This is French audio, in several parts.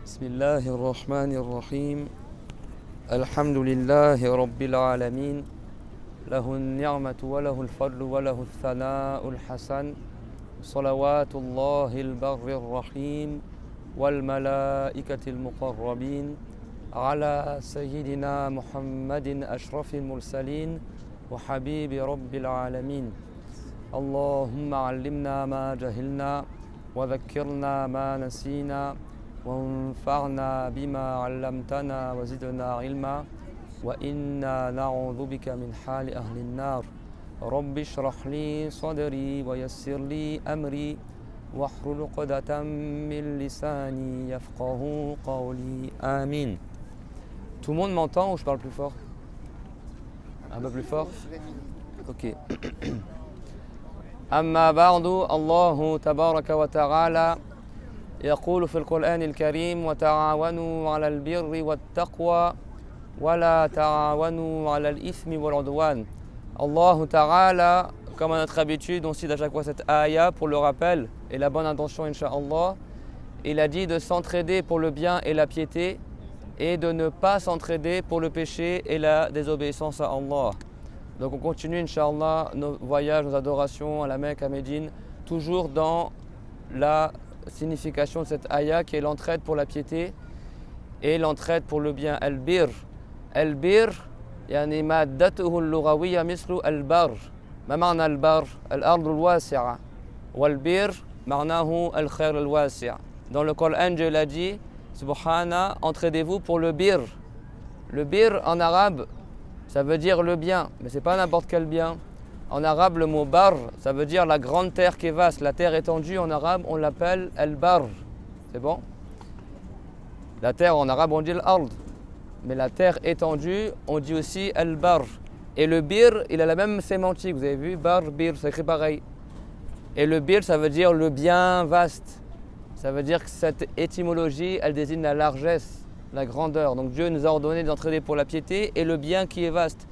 بسم الله الرحمن الرحيم الحمد لله رب العالمين له النعمة وله الفضل وله الثناء الحسن صلوات الله البر الرحيم والملائكة المقربين على سيدنا محمد أشرف المرسلين وحبيب رب العالمين اللهم علمنا ما جهلنا وذكرنا ما نسينا وانفعنا بما علمتنا وزدنا علما وإنا نعوذ بك من حال أهل النار رب اشرح لي صدري ويسر لي أمري واحلل عقدة من لساني يفقه قولي آمين. Tout le monde m'entend ou je parle plus fort? Un peu plus fort? Ok. أما بعد الله تبارك وتعالى يقول في القرآن الكريم وتعاونوا على البر والتقوى ولا تعاونوا على الإثم والعدوان. Allah Ta'ala, comme à notre habitude, on cite à chaque fois cette ayah pour le rappel et la bonne intention, Inch'Allah. Il a dit de s'entraider pour le bien et la piété et de ne pas s'entraider pour le péché et la désobéissance à Allah. Donc on continue, Inch'Allah, nos voyages, nos adorations à la Mecque, à Médine, toujours dans la signification de cette ayah qui est l'entraide pour la piété et l'entraide pour le bien. Al-bir. Al-bir, يعني مادته اللغوية مثل البر. ما معنى البر؟ الأرض الواسعة. والبir معناه الخير الواسع. Dans le Coran, Dieu l'a dit, Subhana, entraidez-vous pour le bir. Le bir en arabe, ça veut dire le bien, mais c'est pas n'importe quel bien. En arabe, le mot bar, ça veut dire la grande terre qui est vaste. La terre étendue, en arabe, on l'appelle al-bar. C'est bon? La terre, en arabe, on dit al-ard. Mais la terre étendue, on dit aussi al-bar. Et le bir, il a la même sémantique. Vous avez vu? Bar, bir, c'est écrit pareil. Et le bir, ça veut dire le bien vaste. Ça veut dire que cette étymologie, elle désigne la largesse, la grandeur. Donc Dieu nous a ordonné d'entraider pour la piété et le bien qui est vaste.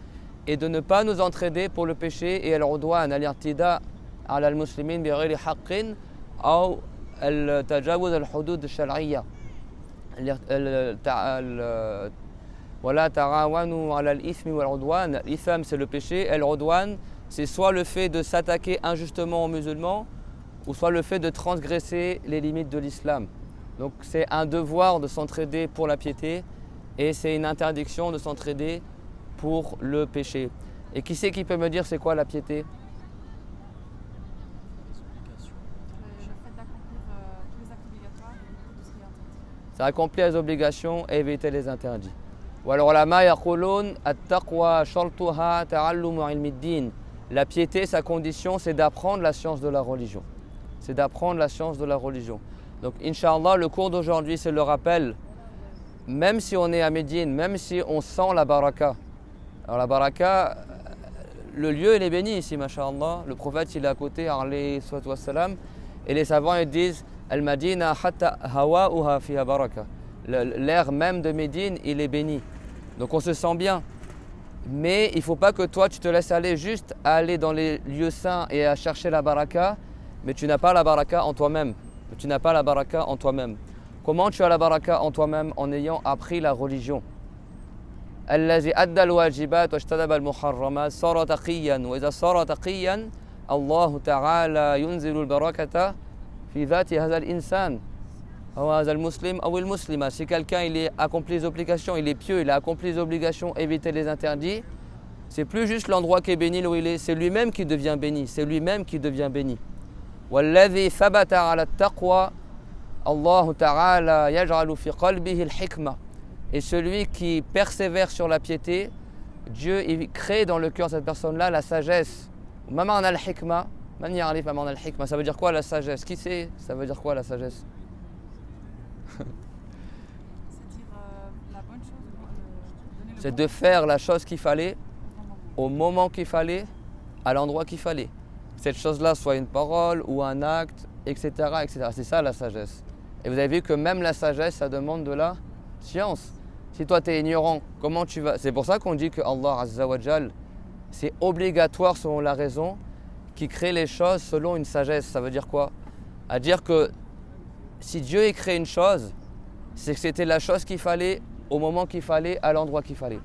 Et de ne pas nous entraider pour le péché et al-udwan, al-i'tida ala al-muslimin bi ghayri haqqin ou al-tajawuz al-hudud al-shar'iyya. Wala ta'awanu ala al-ithmi wal-udwan. L'itham, c'est le péché, al-udwan, c'est soit le fait de s'attaquer injustement aux musulmans ou soit le fait de transgresser les limites de l'islam. Donc c'est un devoir de s'entraider pour la piété et c'est une interdiction de s'entraider pour le péché. Et qui c'est qui peut me dire c'est quoi la piété? Le fait d'accomplir tous les actes obligatoires et tout ce qui est interdit. Ça accomplit les obligations et éviter les interdits. والعلماء يقولون التقوى شرطها تعلم علم الدين. La piété, sa condition, c'est d'apprendre la science de la religion. C'est d'apprendre la science de la religion. Donc, Inch'Allah, le cours d'aujourd'hui, c'est le rappel. Même si on est à Médine, même si on sent la baraka. Alors la baraka, le lieu il est béni ici, masha'Allah. Le prophète il est à côté, alayhi salatu wassalam. Et les savants ils disent Al-Madina hatta hawa'uha fiha baraka. L'air même de Médine, il est béni. Donc on se sent bien. Mais il ne faut pas que toi tu te laisses aller juste à aller dans les lieux saints et à chercher la baraka, mais tu n'as pas la baraka en toi-même. Tu n'as pas la baraka en toi-même. Comment tu as la baraka en toi-même? En ayant appris la religion. الذي أدى الواجبات واجتنب المحرمات صار تقيا وإذا صار تقيا الله تعالى ينزل البركة في ذات هذا الإنسان أو هذا المسلم أو المسلمة. Si quelqu'un il a accompli les obligations, il est pieux, il a accompli les obligations, éviter les interdits, c'est plus juste l'endroit qui est béni là où il est, c'est lui-même qui devient béni, c'est lui-même qui devient béni. والذي ثبت على التقوى الله تعالى يجعل في قلبه الحكمة. Et celui qui persévère sur la piété, Dieu il crée dans le cœur de cette personne-là la sagesse. Ma ma'na al-hikma, man ya'rif ma ma'na al-hikma, ça veut dire quoi la sagesse? Qui sait ça veut dire quoi la sagesse? C'est dire la bonne chose, donner le C'est bon de faire la chose qu'il fallait, au moment qu'il fallait, à l'endroit qu'il fallait. Cette chose-là soit une parole ou un acte, etc., etc. C'est ça la sagesse. Et vous avez vu que même la sagesse, ça demande de la science. Si toi tu es ignorant, comment tu vas? C'est pour ça qu'on dit que Allah Azza wa Jal, c'est obligatoire selon la raison, qui crée les choses selon une sagesse. Ça veut dire quoi? À dire que si Dieu crée une chose, c'est que c'était la chose qu'il fallait, au moment qu'il fallait, à l'endroit qu'il fallait.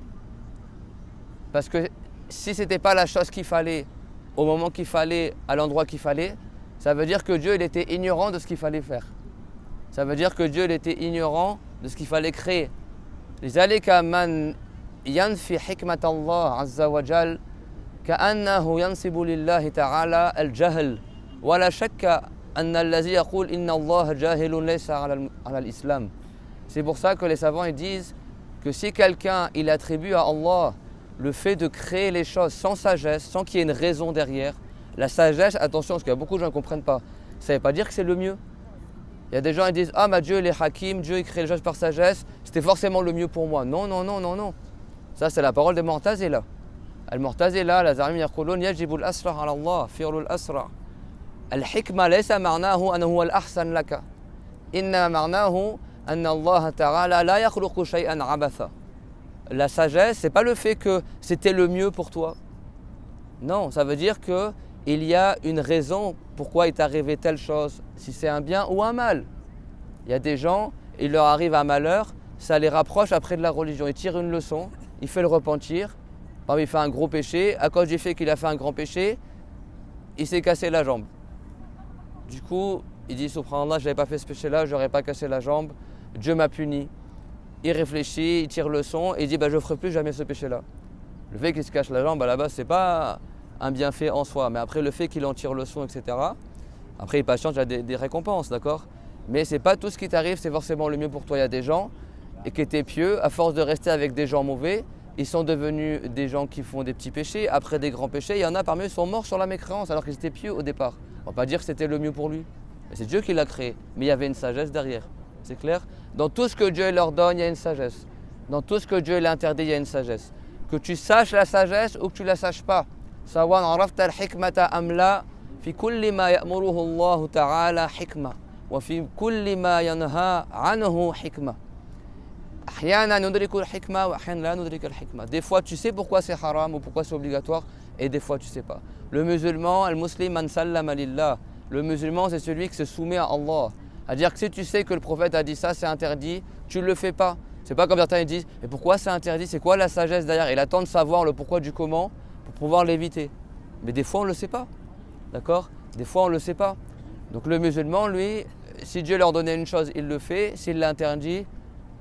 Parce que si ce n'était pas la chose qu'il fallait, au moment qu'il fallait, à l'endroit qu'il fallait, ça veut dire que Dieu il était ignorant de ce qu'il fallait faire. Ça veut dire que Dieu il était ignorant de ce qu'il fallait créer. لذلك من ينفي حكمة الله عز وجل كأنه ينسب لله تعالى الجهل ولا شك أن الذي يقول إن الله جاهل ليس على الإسلام. C'est pour ça que les savants ils disent que si quelqu'un il attribue à Allah le fait de créer les choses sans sagesse, sans qu'il y ait une raison derrière, la sagesse, attention parce qu'il y a beaucoup de gens qui ne comprennent pas, ça ne veut pas dire que c'est le mieux. Il y a des gens qui disent « Ah, Dieu il est hakim, Dieu il crée les choses par sagesse, c'était forcément le mieux pour moi. » Non, non, non, non, non. Ça c'est la parole des Mu'tazila. Al-Mu'tazila, la Zarim yaqulun yajibu al-asra' ala Allah, fi'lu al-asra'. Al-hikma laysa ma'nahu annahu huwa al-ahsan laka. Inna ma'nahu anna Allah ta'ala la yakhluqu shay'an 'abatha. La sagesse, c'est pas le fait que c'était le mieux pour toi. Non, ça veut dire que il y a une raison pourquoi il t'est arrivé telle chose, si c'est un bien ou un mal. Il y a des gens, il leur arrive un malheur, ça les rapproche après de la religion. Ils tirent une leçon, il fait le repentir, par exemple, il fait un gros péché, à cause du fait qu'il a fait un grand péché, il s'est cassé la jambe. Du coup, il dit subhanallah, je n'avais pas fait ce péché-là, je n'aurais pas cassé la jambe, Dieu m'a puni. Il réfléchit, il tire leçon et il dit je ne ferai plus jamais ce péché-là. Le fait qu'il se cache la jambe à la base, c'est pas un bienfait en soi, mais après le fait qu'il en tire leçon, etc. Après il patiente, il y a des récompenses, d'accord? Mais c'est pas tout ce qui t'arrive, c'est forcément le mieux pour toi. Il y a des gens qui étaient pieux, à force de rester avec des gens mauvais, ils sont devenus des gens qui font des petits péchés, après des grands péchés. Il y en a parmi eux qui sont morts sur la mécréance alors qu'ils étaient pieux au départ. On ne va pas dire que c'était le mieux pour lui. C'est Dieu qui l'a créé, mais il y avait une sagesse derrière. C'est clair? Dans tout ce que Dieu leur donne, il y a une sagesse. Dans tout ce que Dieu leur interdit, il y a une sagesse. Que tu saches la sagesse ou que tu ne la saches pas. سواء عرفت الحكمة أم لا في كل ما يأمره الله تعالى حكمة وفي كل ما ينهى عنه حكمة. أحيانا ندرك الحكمة وأحيانا لا ندرك الحكمة. Des fois tu sais pourquoi c'est haram ou pourquoi c'est obligatoire et des fois tu sais pas. Le musulman, le muslim man sallama lillah. Le musulman c'est celui qui se soumet à Allah. C'est-à-dire que si tu sais que le prophète a dit ça, c'est interdit, tu ne le fais pas. C'est pas comme certains disent, mais pourquoi c'est interdit? C'est quoi la sagesse derrière? Il attend de savoir le pourquoi du comment pour pouvoir l'éviter. Mais des fois on ne le sait pas. D'accord? Des fois on ne le sait pas. Donc le musulman, lui, si Dieu leur donnait une chose, il le fait. S'il l'interdit,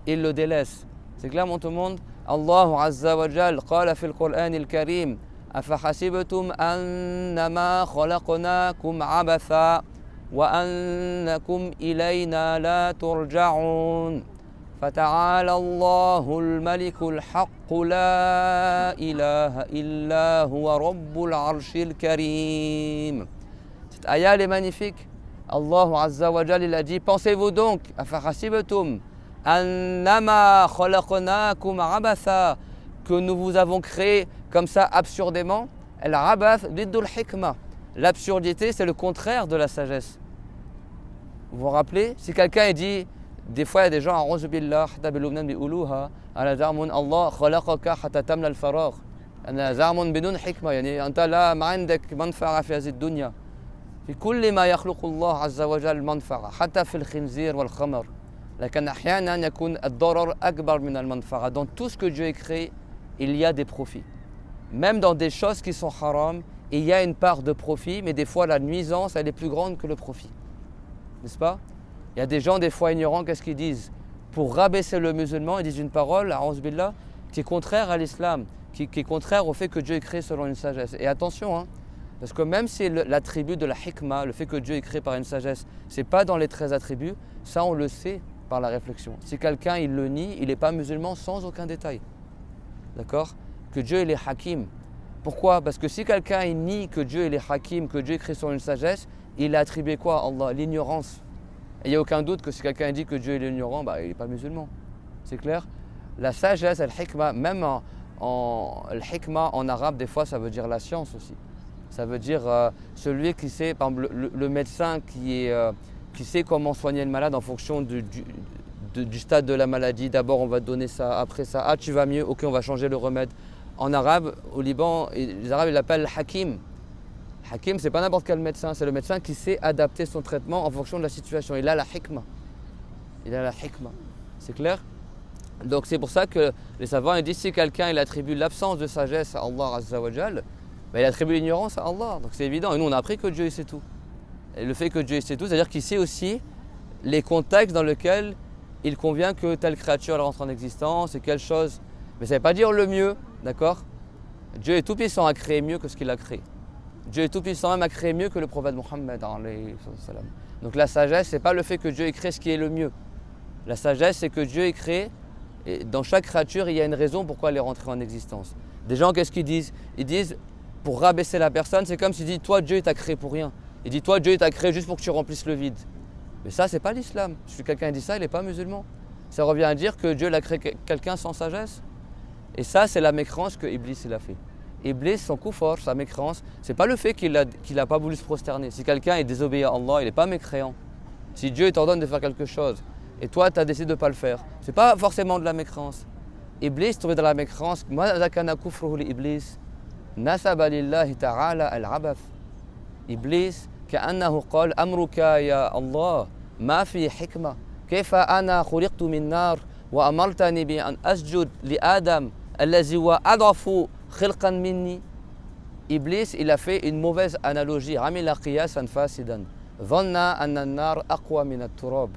il le délaisse. C'est clair, mon tout le monde? Allah Azza wa Jal qala fil Qur'an al-Karim أفحسبتم أنما خلقناكم عبثا وأنكم إلينا لا ترجعون فتعالى الله الملك الحق لا إله إلا هو رب العرش الكريم. Cette ayah elle est magnifique. Allah Azza wa Jal il a dit, pensez-vous donc أفحسبتم أنما خلقناكم عبثا, que nous vous avons créé comme ça absurdément. Al-abath diddul hikma. L'absurdité c'est le contraire de la sagesse. Vous vous rappelez? Si quelqu'un dit, des fois il y a des gens a'udhu billah hatta bilubnan bi'uluha ala zarmun Allah khalaqaka hatta tamla al-faragh ana zarmun bidun hikma, yani anta la ma indak manfa'a fi hadhihi ad-dunya fi kulli ma yakhluqu Allah azza wa jalla manfa'a hatta fi al-khinzir wal khamr lakin ahyana yakun ad-darar akbar min al-manfa'a. Dans tout ce que Dieu a créé, il y a des profits. Même dans des choses qui sont haram, il y a une part de profit, mais des fois la nuisance elle est plus grande que le profit. N'est-ce pas? Il y a des gens des fois ignorants, qu'est-ce qu'ils disent? Pour rabaisser le musulman, ils disent une parole, a'ouz billah, qui est contraire à l'islam, qui est contraire au fait que Dieu est créé selon une sagesse. Et attention, hein, parce que même si l'attribut de la hikmah, le fait que Dieu est créé par une sagesse, c'est pas dans les 13 attributs, ça on le sait par la réflexion. Si quelqu'un il le nie, il n'est pas musulman sans aucun détail. D'accord? Que Dieu il est hakim. Pourquoi? Parce que si quelqu'un il nie que Dieu il est hakim, que Dieu est créé sur une sagesse, il a attribué quoi à Allah? L'ignorance. Et il n'y a aucun doute que si quelqu'un dit que Dieu est ignorant, il n'est pas musulman. C'est clair? La sagesse, al-hikmah, même al-hikmah en arabe, des fois ça veut dire la science aussi. Ça veut dire celui qui sait, par exemple le médecin qui sait comment soigner le malade en fonction du stade de la maladie. D'abord on va te donner ça, après ça, ah tu vas mieux, ok on va changer le remède. En arabe, au Liban, les Arabes ils l'appellent hakim. Hakim c'est pas n'importe quel médecin, c'est le médecin qui sait adapter son traitement en fonction de la situation. Il a la hikmah. Il a la hikmah. C'est clair? Donc c'est pour ça que les savants ils disent si quelqu'un il attribue l'absence de sagesse à Allah Azza wa Jal, il attribue l'ignorance à Allah. Donc c'est évident. Et nous on a appris que Dieu il sait tout. Et le fait que Dieu il sait tout, c'est-à-dire qu'il sait aussi les contextes dans lesquels il convient que telle créature elle rentre en existence et quelle chose. Mais ça ne veut pas dire le mieux, d'accord? Dieu est tout puissant à créer mieux que ce qu'il a créé. Dieu est tout puissant même à créer mieux que le prophète Mohammed. Donc la sagesse, ce n'est pas le fait que Dieu ait créé ce qui est le mieux. La sagesse, c'est que Dieu ait créé, et dans chaque créature, il y a une raison pourquoi elle est rentrée en existence. Des gens, qu'est-ce qu'ils disent? Ils disent, pour rabaisser la personne, c'est comme s'ils disent, toi Dieu t'a créé pour rien. Il dit, toi Dieu t'a créé juste pour que tu remplisses le vide. Mais ça, c'est pas l'islam. Si quelqu'un dit ça, il n'est pas musulman. Ça revient à dire que Dieu l'a créé quelqu'un sans sagesse. Et ça, c'est la mécréance que Iblis il a fait. Iblis, son coup fort, sa mécréance, c'est pas le fait qu'il n'a pas voulu se prosterner. Si quelqu'un est désobéi à Allah, il n'est pas mécréant. Si Dieu t'ordonne de faire quelque chose et toi, tu as décidé de ne pas le faire, c'est pas forcément de la mécréance. Iblis, trouvé dans la mécréance, Iblis, nasaba lillahi ta'ala al-abath. Iblis, كأنه قال أمرك يا الله ما في حكمة كيف أنا خلقت من نار وأمرتني بأن أسجد لآدم الذي هو أضعف خلقا مني. Iblis, il a fait une mauvaise analogie. عمل قياسا فاسدا ظن أن النار أقوى من التراب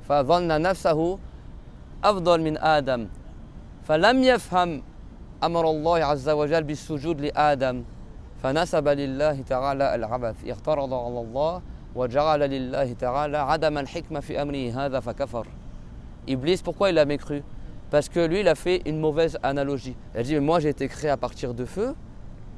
فظن نفسه أفضل من آدم فلم يفهم أمر الله عز وجل بالسجود لآدم فنسب لله تعالى العبث اعترض على الله وجعل لله تعالى عدم الحكمة في أمره هذا فكفر. Iblis, pourquoi il a mécru? Parce que lui, il a fait une mauvaise analogie. Il a dit, mais moi j'ai été créé à partir de feu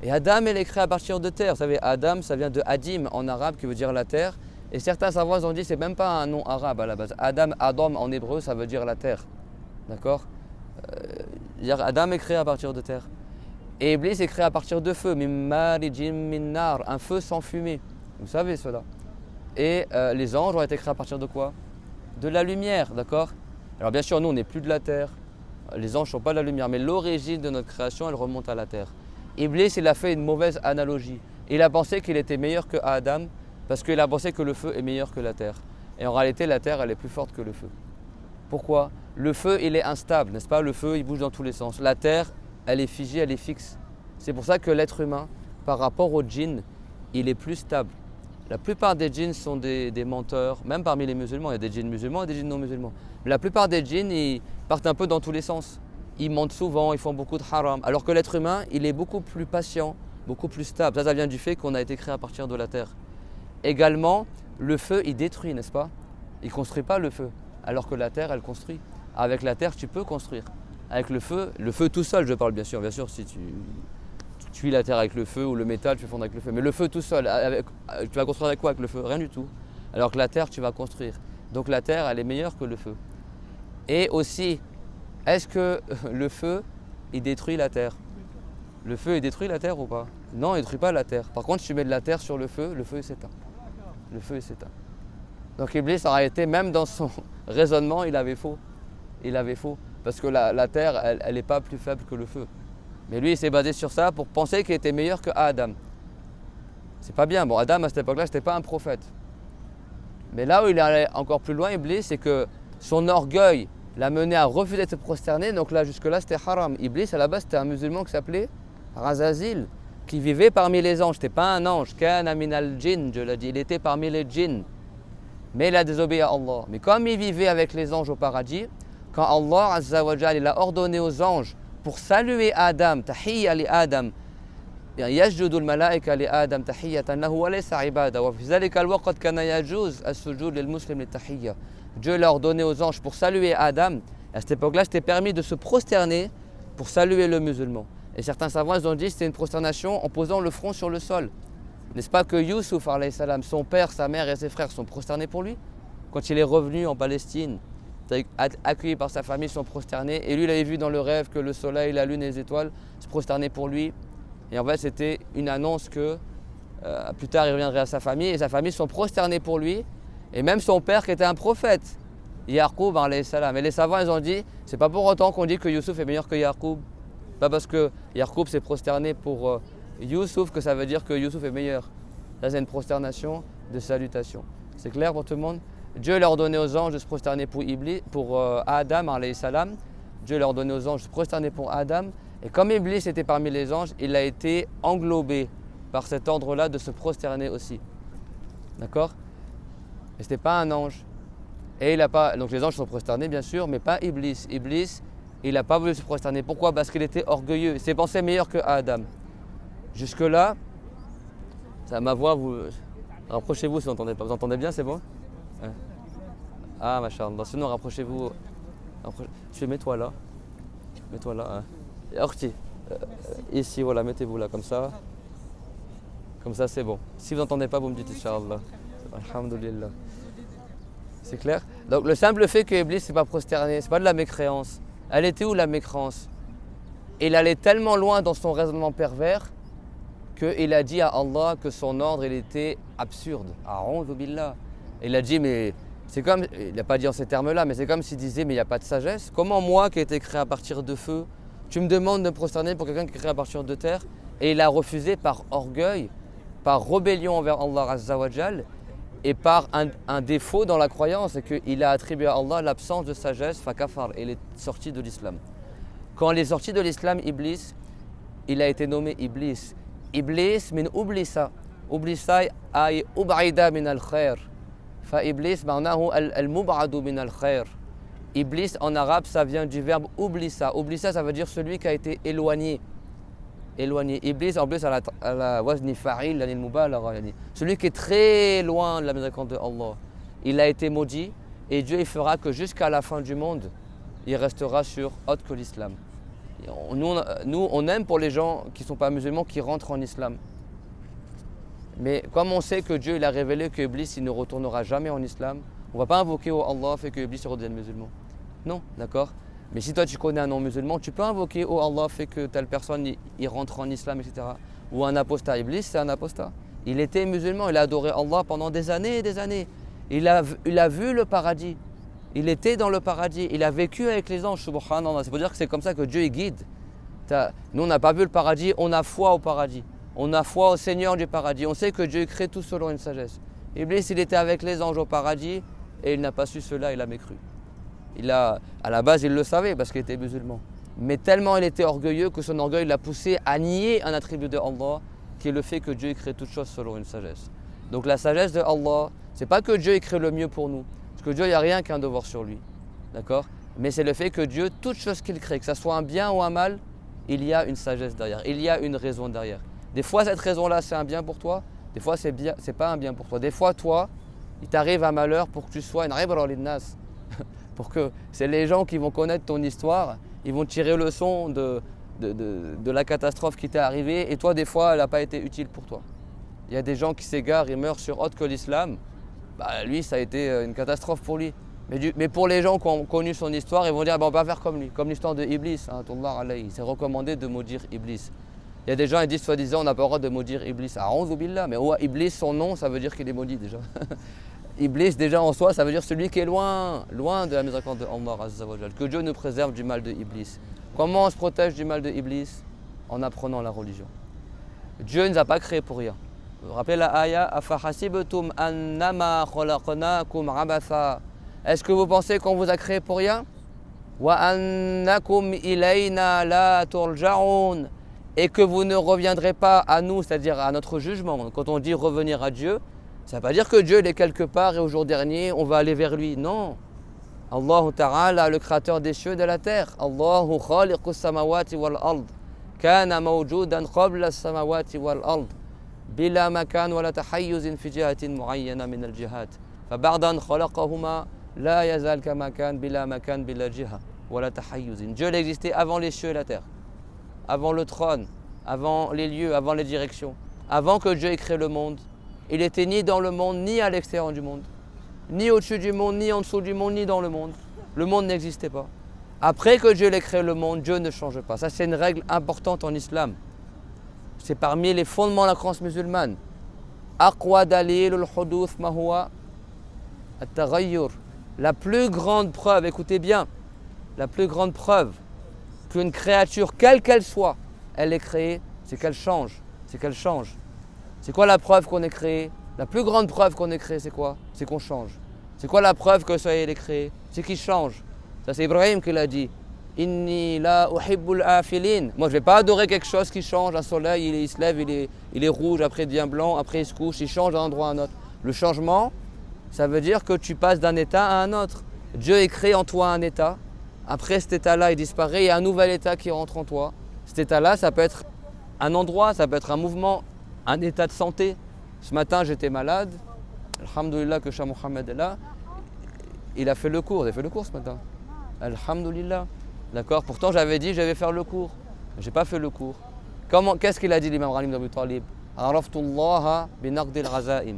et Adam, il est créé à partir de terre. Vous savez, Adam, ça vient de Adim en arabe qui veut dire la terre. Et certains savants ont dit, c'est même pas un nom arabe à la base. Adam en hébreu, ça veut dire la terre. D'accord? Adam est créé à partir de terre. Et Iblis est créé à partir de feu, un feu sans fumée. Vous savez cela. Et les anges ont été créés à partir de quoi? De la lumière, d'accord? Alors bien sûr, nous on n'est plus de la terre. Les anges ne sont pas de la lumière, mais l'origine de notre création, elle remonte à la terre. Iblis, il a fait une mauvaise analogie. Il a pensé qu'il était meilleur que Adam parce qu'il a pensé que le feu est meilleur que la terre. Et en réalité, la terre, elle est plus forte que le feu. Pourquoi? Le feu, il est instable, n'est-ce pas? Le feu, il bouge dans tous les sens. La terre, elle est figée, elle est fixe. C'est pour ça que l'être humain, par rapport aux djinns, il est plus stable. La plupart des djinns sont des menteurs, même parmi les musulmans, il y a des djinns musulmans et des djinns non musulmans. Mais la plupart des djinns, ils partent un peu dans tous les sens. Ils mentent souvent, ils font beaucoup de haram. Alors que l'être humain, il est beaucoup plus patient, beaucoup plus stable. Ça vient du fait qu'on a été créé à partir de la terre. Également, le feu, il détruit, n'est-ce pas? Il ne construit pas le feu, alors que la terre, elle construit. Avec la terre, tu peux construire. Avec le feu tout seul, je parle bien sûr si tu cuis la terre avec le feu ou le métal, tu fais fondre avec le feu. Mais le feu tout seul, tu vas construire avec quoi avec le feu? Rien du tout. Alors que la terre, tu vas construire. Donc la terre, elle est meilleure que le feu. Et aussi, est-ce que le feu, il détruit la terre? Le feu, il détruit la terre ou pas? Non, il ne détruit pas la terre. Par contre, si tu mets de la terre sur le feu il s'éteint. Le feu, il s'éteint. Donc Iblis, en réalité, même dans son raisonnement, il avait faux. Il avait faux. Parce que la terre, elle n'est pas plus faible que le feu. Mais lui, il s'est basé sur ça pour penser qu'il était meilleur que Adam. C'est pas bien. Bon, Adam, à cette époque-là, ce n'était pas un prophète. Mais là où il est allé encore plus loin, Iblis, c'est que son orgueil l'a mené à refuser de se prosterner. Donc là, jusque-là, c'était haram. Iblis, à la base, c'était un musulman qui s'appelait Razazil, qui vivait parmi les anges. Ce n'était pas un ange. Kana min al-jinn, je l'ai dit. Il était parmi les djinns. Mais il a désobéi à Allah. Mais comme il vivait avec les anges au paradis, quand Allah Azza wa Jal, il a ordonné aux anges pour saluer Adam, tahiyya li Adam, يسجد الملائكة لآدم تحية له وليس عبادة وفي ذلك الوقت كان يجوز السجود للمسلم للتحية. Dieu l'a ordonné aux anges pour saluer Adam. À cette époque-là, c'était permis de se prosterner pour saluer le musulman. Et certains savants ils ont dit que c'était une prosternation en posant le front sur le sol. N'est-ce pas que Youssouf, son père, sa mère et ses frères sont prosternés pour lui? Quand il est revenu en Palestine, accueilli par sa famille, ils sont prosternés. Et lui, il avait vu dans le rêve que le soleil, la lune et les étoiles se prosternaient pour lui. Et en fait, c'était une annonce que plus tard, il reviendrait à sa famille. Et sa famille sont prosternés pour lui. Et même son père, qui était un prophète, Yaqub, alayhi salam. Et les savants, ils ont dit, c'est pas pour autant qu'on dit que Youssouf est meilleur que Yaqub. Pas parce que Yaqub s'est prosterné pour Youssouf que ça veut dire que Youssouf est meilleur. Là, c'est une prosternation de salutation. C'est clair pour tout le monde? Dieu leur donnait aux anges de se prosterner pour Adam, alayhi salam. Dieu leur donnait aux anges de se prosterner pour Adam. Et comme Iblis était parmi les anges, il a été englobé par cet ordre-là de se prosterner aussi. D'accord? Mais ce n'était pas un ange. Et il a pas, donc les anges sont prosternés bien sûr, mais pas Iblis. Iblis, il n'a pas voulu se prosterner. Pourquoi? Parce qu'il était orgueilleux. Il s'est pensé meilleur que Adam. Jusque-là, ça, ma voix, vous rapprochez-vous si vous n'entendez pas. Vous entendez bien, c'est bon? Ouais. Ah, machallah. Sinon, rapprochez-vous. Mets-toi là. Mets-toi là. Hein. Orti. Ici, voilà, mettez-vous là, comme ça. Comme ça, c'est bon. Si vous n'entendez pas, vous me dites Inch'Allah. Alhamdulillah. C'est clair? Donc, le simple fait que Iblis ne s'est pas prosterné, c'est pas de la mécréance. Elle était où la mécréance? Il allait tellement loin dans son raisonnement pervers qu'il a dit à Allah que son ordre il était absurde. A'oudhu billah. Il a dit, mais c'est comme, il n'a pas dit en ces termes-là, mais c'est comme s'il disait, mais il n'y a pas de sagesse. Comment moi qui ai été créé à partir de feu, tu me demandes de me prosterner pour quelqu'un qui est créé à partir de terre? Et il a refusé par orgueil, par rébellion envers Allah Azza wa Jal, et par un défaut dans la croyance, c'est qu'il a attribué à Allah l'absence de sagesse, fakafar, et il est sorti de l'islam. Quand il est sorti de l'islam, Iblis, il a été nommé Iblis. Iblis min ublisa. Ublisa ay ub'ida min al-khair. Fa Iblis ma'nahu al-mub'adu min al-khair. Iblis en arabe, ça vient du verbe ublisa. Ublisa, ça veut dire celui qui a été éloigné. Éloigné. Iblis, en plus, à la wazni fa'il, celui qui est très loin de la miséricorde de Allah. Il a été maudit et Dieu il fera que jusqu'à la fin du monde, il restera sur autre que l'islam. Nous, on aime pour les gens qui ne sont pas musulmans qui rentrent en islam. Mais comme on sait que Dieu il a révélé que Iblis il ne retournera jamais en islam, on ne va pas invoquer au Allah fait que Iblis redevienne musulman. Non, d'accord? Mais si toi tu connais un non-musulman, tu peux invoquer au Allah fait que telle personne il rentre en islam, etc. Ou un apostat. Iblis, c'est un apostat. Il était musulman, il a adoré Allah pendant des années et des années. Il a vu le paradis. Il était dans le paradis. Il a vécu avec les anges, subhanallah. C'est pour dire que c'est comme ça que Dieu il guide. Nous, on n'a pas vu le paradis, on a foi au paradis. On a foi au Seigneur du paradis. On sait que Dieu crée tout selon une sagesse. Iblis, il était avec les anges au paradis et il n'a pas su cela, il a mécru. À la base, il le savait parce qu'il était musulman. Mais tellement il était orgueilleux que son orgueil l'a poussé à nier un attribut de Allah, qui est le fait que Dieu crée toutes choses selon une sagesse. Donc la sagesse de Allah, c'est pas que Dieu crée le mieux pour nous, parce que Dieu, il n'y a rien qu'un devoir sur lui. D'accord? Mais c'est le fait que Dieu, toute chose qu'il crée, que ce soit un bien ou un mal, il y a une sagesse derrière, il y a une raison derrière. Des fois, cette raison-là, c'est un bien pour toi, des fois, c'est pas un bien pour toi. Des fois, toi, il t'arrive un malheur pour que tu sois une ibra lin-nas. Pour que c'est les gens qui vont connaître ton histoire, ils vont tirer leçon de la catastrophe qui t'est arrivée et toi des fois elle n'a pas été utile pour toi. Il y a des gens qui s'égarent et meurent sur autre que l'islam, bah, lui ça a été une catastrophe pour lui. Mais pour les gens qui ont connu son histoire, ils vont dire bah, on va faire comme lui, comme l'histoire de Iblis. C'est recommandé de maudire Iblis. Il y a des gens qui disent soi-disant on n'a pas le droit de maudire Iblis. A'oudhu billah, mais Iblis son nom ça veut dire qu'il est maudit déjà. Iblis déjà en soi, ça veut dire celui qui est loin de la miséricorde de Allah Azza wa Jal. Que Dieu nous préserve du mal de Iblis. Comment on se protège du mal de Iblis? En apprenant la religion. Dieu ne nous a pas créés pour rien. Vous vous rappelez la ayah Afahasibtum annama khalaqnakum abatha. Est-ce que vous pensez qu'on vous a créé pour rien? Wa annakum ilayna la turja'un. Et que vous ne reviendrez pas à nous, c'est-à-dire à notre jugement. Quand on dit revenir à Dieu, ça ne veut pas dire que Dieu est quelque part et au jour dernier, on va aller vers lui. Non. Allah Ta'ala, le créateur des cieux et de la terre. Allahu khaliqus samawati wal ard. Kana mawjudan qabla as-samawati wal ard. Bila makan wa la tahayyuzin fi jihatin muayyana min al-jihat. Faba'dan khalaqahuma la yazal kama kan bila makan bila jiha wa la tahayyuzin. Dieu existait avant les cieux et la terre. Avant le trône, avant les lieux, avant les directions. Avant que Dieu ait créé le monde. Il n'était ni dans le monde, ni à l'extérieur du monde. Ni au-dessus du monde, ni en dessous du monde, ni dans le monde. Le monde n'existait pas. Après que Dieu ait créé le monde, Dieu ne change pas. Ça, c'est une règle importante en islam. C'est parmi les fondements de la croyance musulmane. Aqwa dalilul huduth ma huwa at-taghayyur. La plus grande preuve, écoutez bien, la plus grande preuve qu'une créature, quelle qu'elle soit, elle est créée, c'est qu'elle change. C'est qu'elle change. C'est quoi la preuve qu'on est créé? La plus grande preuve qu'on est créé, c'est quoi? C'est qu'on change. C'est quoi la preuve que ça il est créé? C'est qu'il change. Ça c'est Ibrahim qui l'a dit. Inni la uhibbul afilin. Moi je ne vais pas adorer quelque chose qui change. Un soleil il se lève, il est rouge, après il devient blanc, après il se couche, il change d'un endroit à un autre. Le changement, ça veut dire que tu passes d'un état à un autre. Dieu est créé en toi un état. Après cet état-là il disparaît, il y a un nouvel état qui rentre en toi. Cet état-là, ça peut être un endroit, ça peut être un mouvement, un état de santé. Ce matin j'étais malade. Alhamdulillah que Shah Mohammed est là. Il a fait le cours. Vous avez fait le cours ce matin? Alhamdulillah. D'accord. Pourtant j'avais dit je vais faire le cours. Je n'ai pas fait le cours. Qu'est-ce qu'il a dit l'imam Ali ibn Abi Talib? Araftullaha binaqdil ghazaim.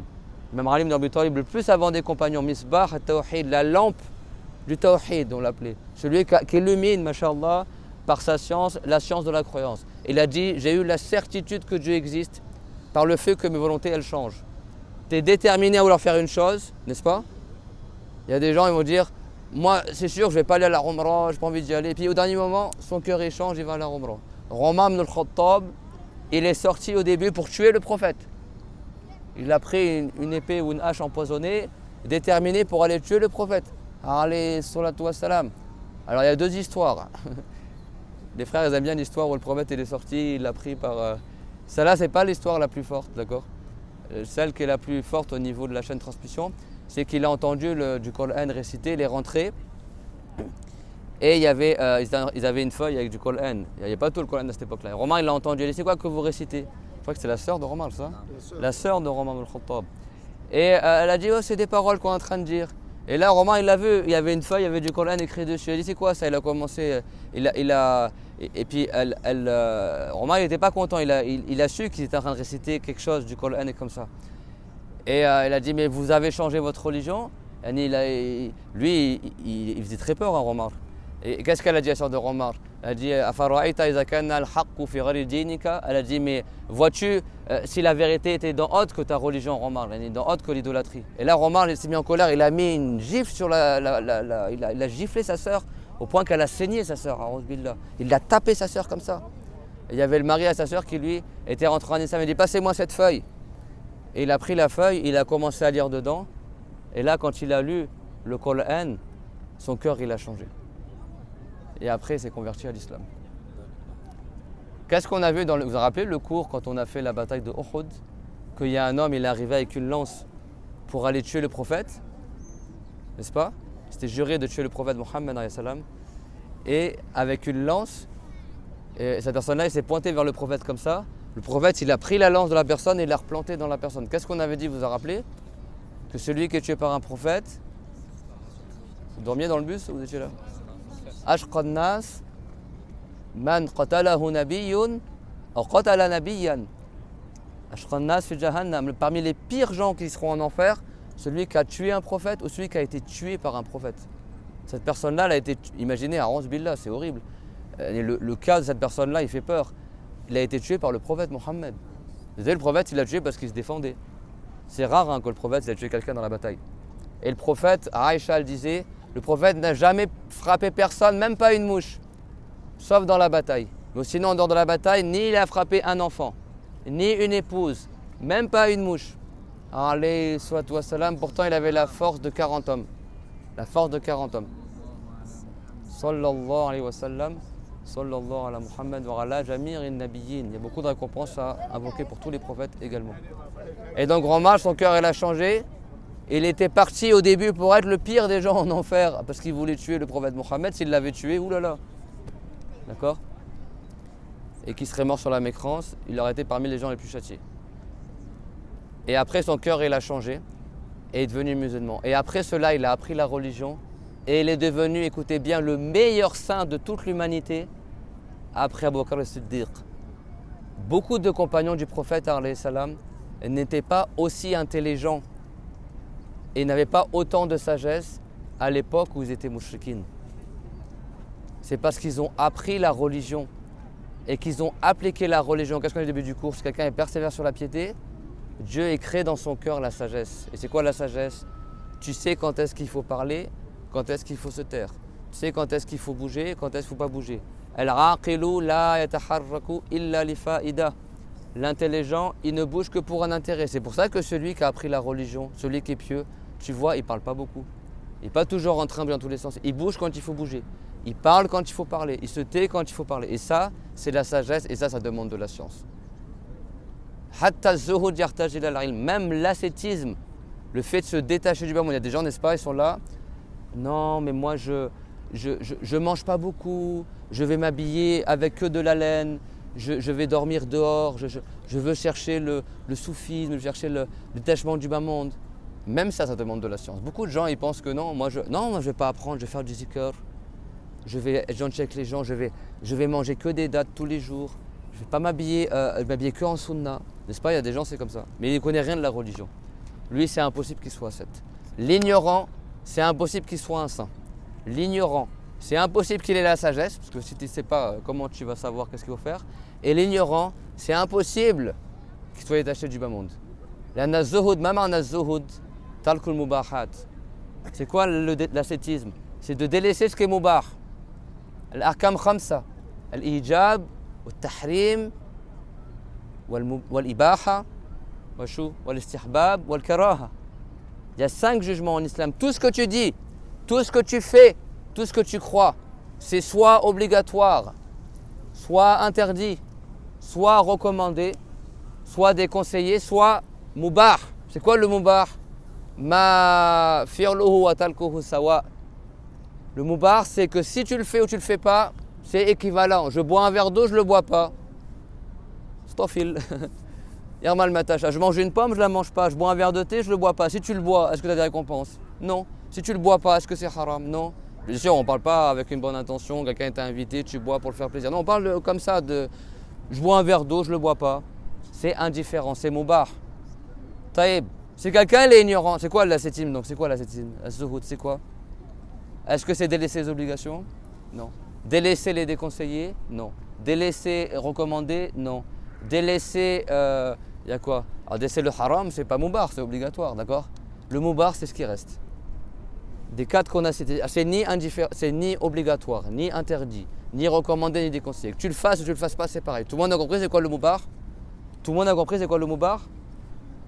L'imam Ali ibn Abi Talib, le plus savant des compagnons, Misbah al-Tawhid, la lampe du Tawhid, on l'appelait. Celui qui illumine, mashallah, par sa science, la science de la croyance. Il a dit, j'ai eu la certitude que Dieu existe par le fait que mes volontés, elles changent. Tu es déterminé à vouloir faire une chose, n'est-ce pas? Il y a des gens, ils vont dire, moi, c'est sûr, je ne vais pas aller à la Umrah, je n'ai pas envie d'y aller. Et puis au dernier moment, son cœur il change, il va à la Umrah. Omar ibn al-Khattab, il est sorti au début pour tuer le prophète. Il a pris une épée ou une hache empoisonnée, déterminé pour aller tuer le prophète. Alayhi salatu wassalam. Alors il y a deux histoires. Les frères ils aiment bien l'histoire où le prophète il est sorti, il l'a pris par... Celle-là c'est pas l'histoire la plus forte, d'accord? Celle qui est la plus forte au niveau de la chaîne de transmission, c'est qu'il a entendu du Coran réciter, il est rentré. Et il y avait, ils avaient une feuille avec du Coran. Il n'y avait pas tout le Coran à cette époque-là. Romain il l'a entendu, il a dit c'est quoi que vous récitez? Je crois que c'est la sœur de Romain, ça? La sœur de Romain al-Khattab. Et elle a dit oh c'est des paroles qu'on est en train de dire. Et là Romain il l'a vu, il y avait une feuille, il y avait du Coran écrit dessus. Il a dit c'est quoi ça? Il a commencé, et puis Romain il n'était pas content, il a su qu'il était en train de réciter quelque chose du Coran et comme ça. Et il a dit mais vous avez changé votre religion? Et lui il faisait très peur à Romain. Et qu'est-ce qu'elle a dit à la sœur de Romain? Elle a dit elle a dit mais vois-tu si la vérité était dans autre que ta religion Romain, dans autre que l'idolâtrie. Et là Romain il s'est mis en colère, il a mis une gifle sur il a giflé sa sœur au point qu'elle a saigné sa sœur. Il a tapé sa sœur comme ça. Et il y avait le mari à sa sœur qui lui était rentré en islam, il a dit passez-moi cette feuille. Et il a pris la feuille, il a commencé à lire dedans. Et là quand il a lu le Coran, son cœur il a changé. Et après, il s'est converti à l'islam. Qu'est-ce qu'on a vu vous vous rappelez le cours quand on a fait la bataille de Uhud? Qu'il y a un homme, il est arrivé avec une lance pour aller tuer le prophète, n'est-ce pas? C'était juré de tuer le prophète Mohammed et avec une lance, et cette personne-là, il s'est pointé vers le prophète comme ça. Le prophète, il a pris la lance de la personne et il l'a replantée dans la personne. Qu'est-ce qu'on avait dit, vous vous rappelez? Que celui qui est tué par un prophète... Vous dormiez dans le bus ou vous étiez là? Ashqa an-nas man qatalahu nabiyyun aw qatala nabiyyan. Ashqa an-nas fi jahannam. Parmi les pires gens qui seront en enfer, celui qui a tué un prophète ou celui qui a été tué par un prophète. Cette personne-là, elle a été, imaginez, à 11 billah, c'est horrible. Le cas de cette personne-là, il fait peur. Il a été tué par le prophète Mohammed. Vous savez, le prophète, il l'a tué parce qu'il se défendait. C'est rare hein, que le prophète il a tué quelqu'un dans la bataille. Et le prophète, Aïcha, elle disait, le prophète n'a jamais frappé personne, même pas une mouche, sauf dans la bataille. Mais sinon, en dehors de la bataille, ni il a frappé un enfant, ni une épouse, même pas une mouche. Alayhi salatu wassalam, pourtant il avait la force de 40 hommes. La force de 40 hommes. Sallallahu alayhi wa sallam, sallallahu ala Muhammad wa ala jami'in nabiyyin. Il y a beaucoup de récompenses à invoquer pour tous les prophètes également. Et donc, grand mage, son cœur il a changé. Il était parti au début pour être le pire des gens en enfer parce qu'il voulait tuer le prophète Mohammed. S'il l'avait tué, oulala. D'accord? Et qu'il serait mort sur la mécrance, il aurait été parmi les gens les plus châtiés. Et après, son cœur, il a changé et est devenu musulman. Et après cela, il a appris la religion et il est devenu, écoutez bien, le meilleur saint de toute l'humanité après Abu Bakr as-Siddiq. Beaucoup de compagnons du prophète alayhi salam n'étaient pas aussi intelligents et n'avaient pas autant de sagesse à l'époque où ils étaient mouchriquines. C'est parce qu'ils ont appris la religion et qu'ils ont appliqué la religion. Qu'est-ce qu'on a au début du cours? Si quelqu'un est persévère sur la piété, Dieu est créé dans son cœur la sagesse. Et c'est quoi la sagesse? Tu sais quand est-ce qu'il faut parler, quand est-ce qu'il faut se taire. Tu sais quand est-ce qu'il faut bouger, quand est-ce qu'il ne faut pas bouger. Al-aqilu la yataharraku illa li fa'ida. L'intelligent, il ne bouge que pour un intérêt. C'est pour ça que celui qui a appris la religion, celui qui est pieux, tu vois, il ne parle pas beaucoup. Il n'est pas toujours en train de bouger dans tous les sens. Il bouge quand il faut bouger. Il parle quand il faut parler. Il se tait quand il faut parler. Et ça, c'est la sagesse et ça demande de la science. Même l'ascétisme, le fait de se détacher du bas monde. Il y a des gens, n'est-ce pas, ils sont là. Non, mais moi, je mange pas beaucoup. Je vais m'habiller avec que de la laine. Je vais dormir dehors. Je veux chercher le soufisme, chercher le détachement du bas monde. Même ça demande de la science. Beaucoup de gens, ils pensent que non, moi je vais pas apprendre, je vais faire du zikr. Je vais check avec les gens, je vais manger que des dates tous les jours. Je vais pas m'habiller que en sunna. N'est-ce pas, il y a des gens, c'est comme ça. Mais il ne connaît rien de la religion. Lui, c'est impossible qu'il soit ascète. L'ignorant, c'est impossible qu'il soit un saint. L'ignorant, c'est impossible qu'il ait la sagesse, parce que si tu ne sais pas comment tu vas savoir qu'est-ce qu'il faut faire. Et l'ignorant, c'est impossible qu'il soit détaché du bas monde. La zuhud, même en zuhud, talkul mubahat. C'est quoi l'ascétisme? C'est de délaisser ce qui est mubah. Al-ahkam khamsa. Al-ijab, al-tahrim, wal-ibaha, wal-istihbab, wal-karaha. Il y a 5 jugements en islam. Tout ce que tu dis, tout ce que tu fais, tout ce que tu crois, c'est soit obligatoire, soit interdit, soit recommandé, soit déconseillé, soit mubah. C'est quoi le mubah? Ma fi'luhu wa talkuhu sawa. Le mubah, c'est que si tu le fais ou tu le fais pas, c'est équivalent. Je bois un verre d'eau, je le bois pas. Stofil. Yarmal matacha. Je mange une pomme, je la mange pas. Je bois un verre de thé, je le bois pas. Si tu le bois, est-ce que tu as des récompenses? Non. Si tu le bois pas, est-ce que c'est haram? Non. Bien sûr, on parle pas avec une bonne intention. Quelqu'un t'a invité, tu bois pour le faire plaisir. Non, on parle comme ça de je bois un verre d'eau, je le bois pas. C'est indifférent, c'est mubah. Taïb. Si quelqu'un est ignorant, c'est quoi l'ascétisme donc? C'est quoi l'ascétisme? Az-zuhud, c'est quoi? Est-ce que c'est délaisser les obligations? Non. Délaisser les déconseillés? Non. Délaisser recommander? Non. Délaisser, y a quoi? Alors délaisser le haram, c'est pas mubah, c'est obligatoire, d'accord? Le mubah, c'est ce qui reste. Des 4 qu'on a cités, c'est ni obligatoire, ni interdit, ni recommandé, ni déconseillé. Que tu le fasses ou tu le fasses pas, c'est pareil. Tout le monde a compris c'est quoi le mubah? Tout le monde a compris c'est quoi le mubah?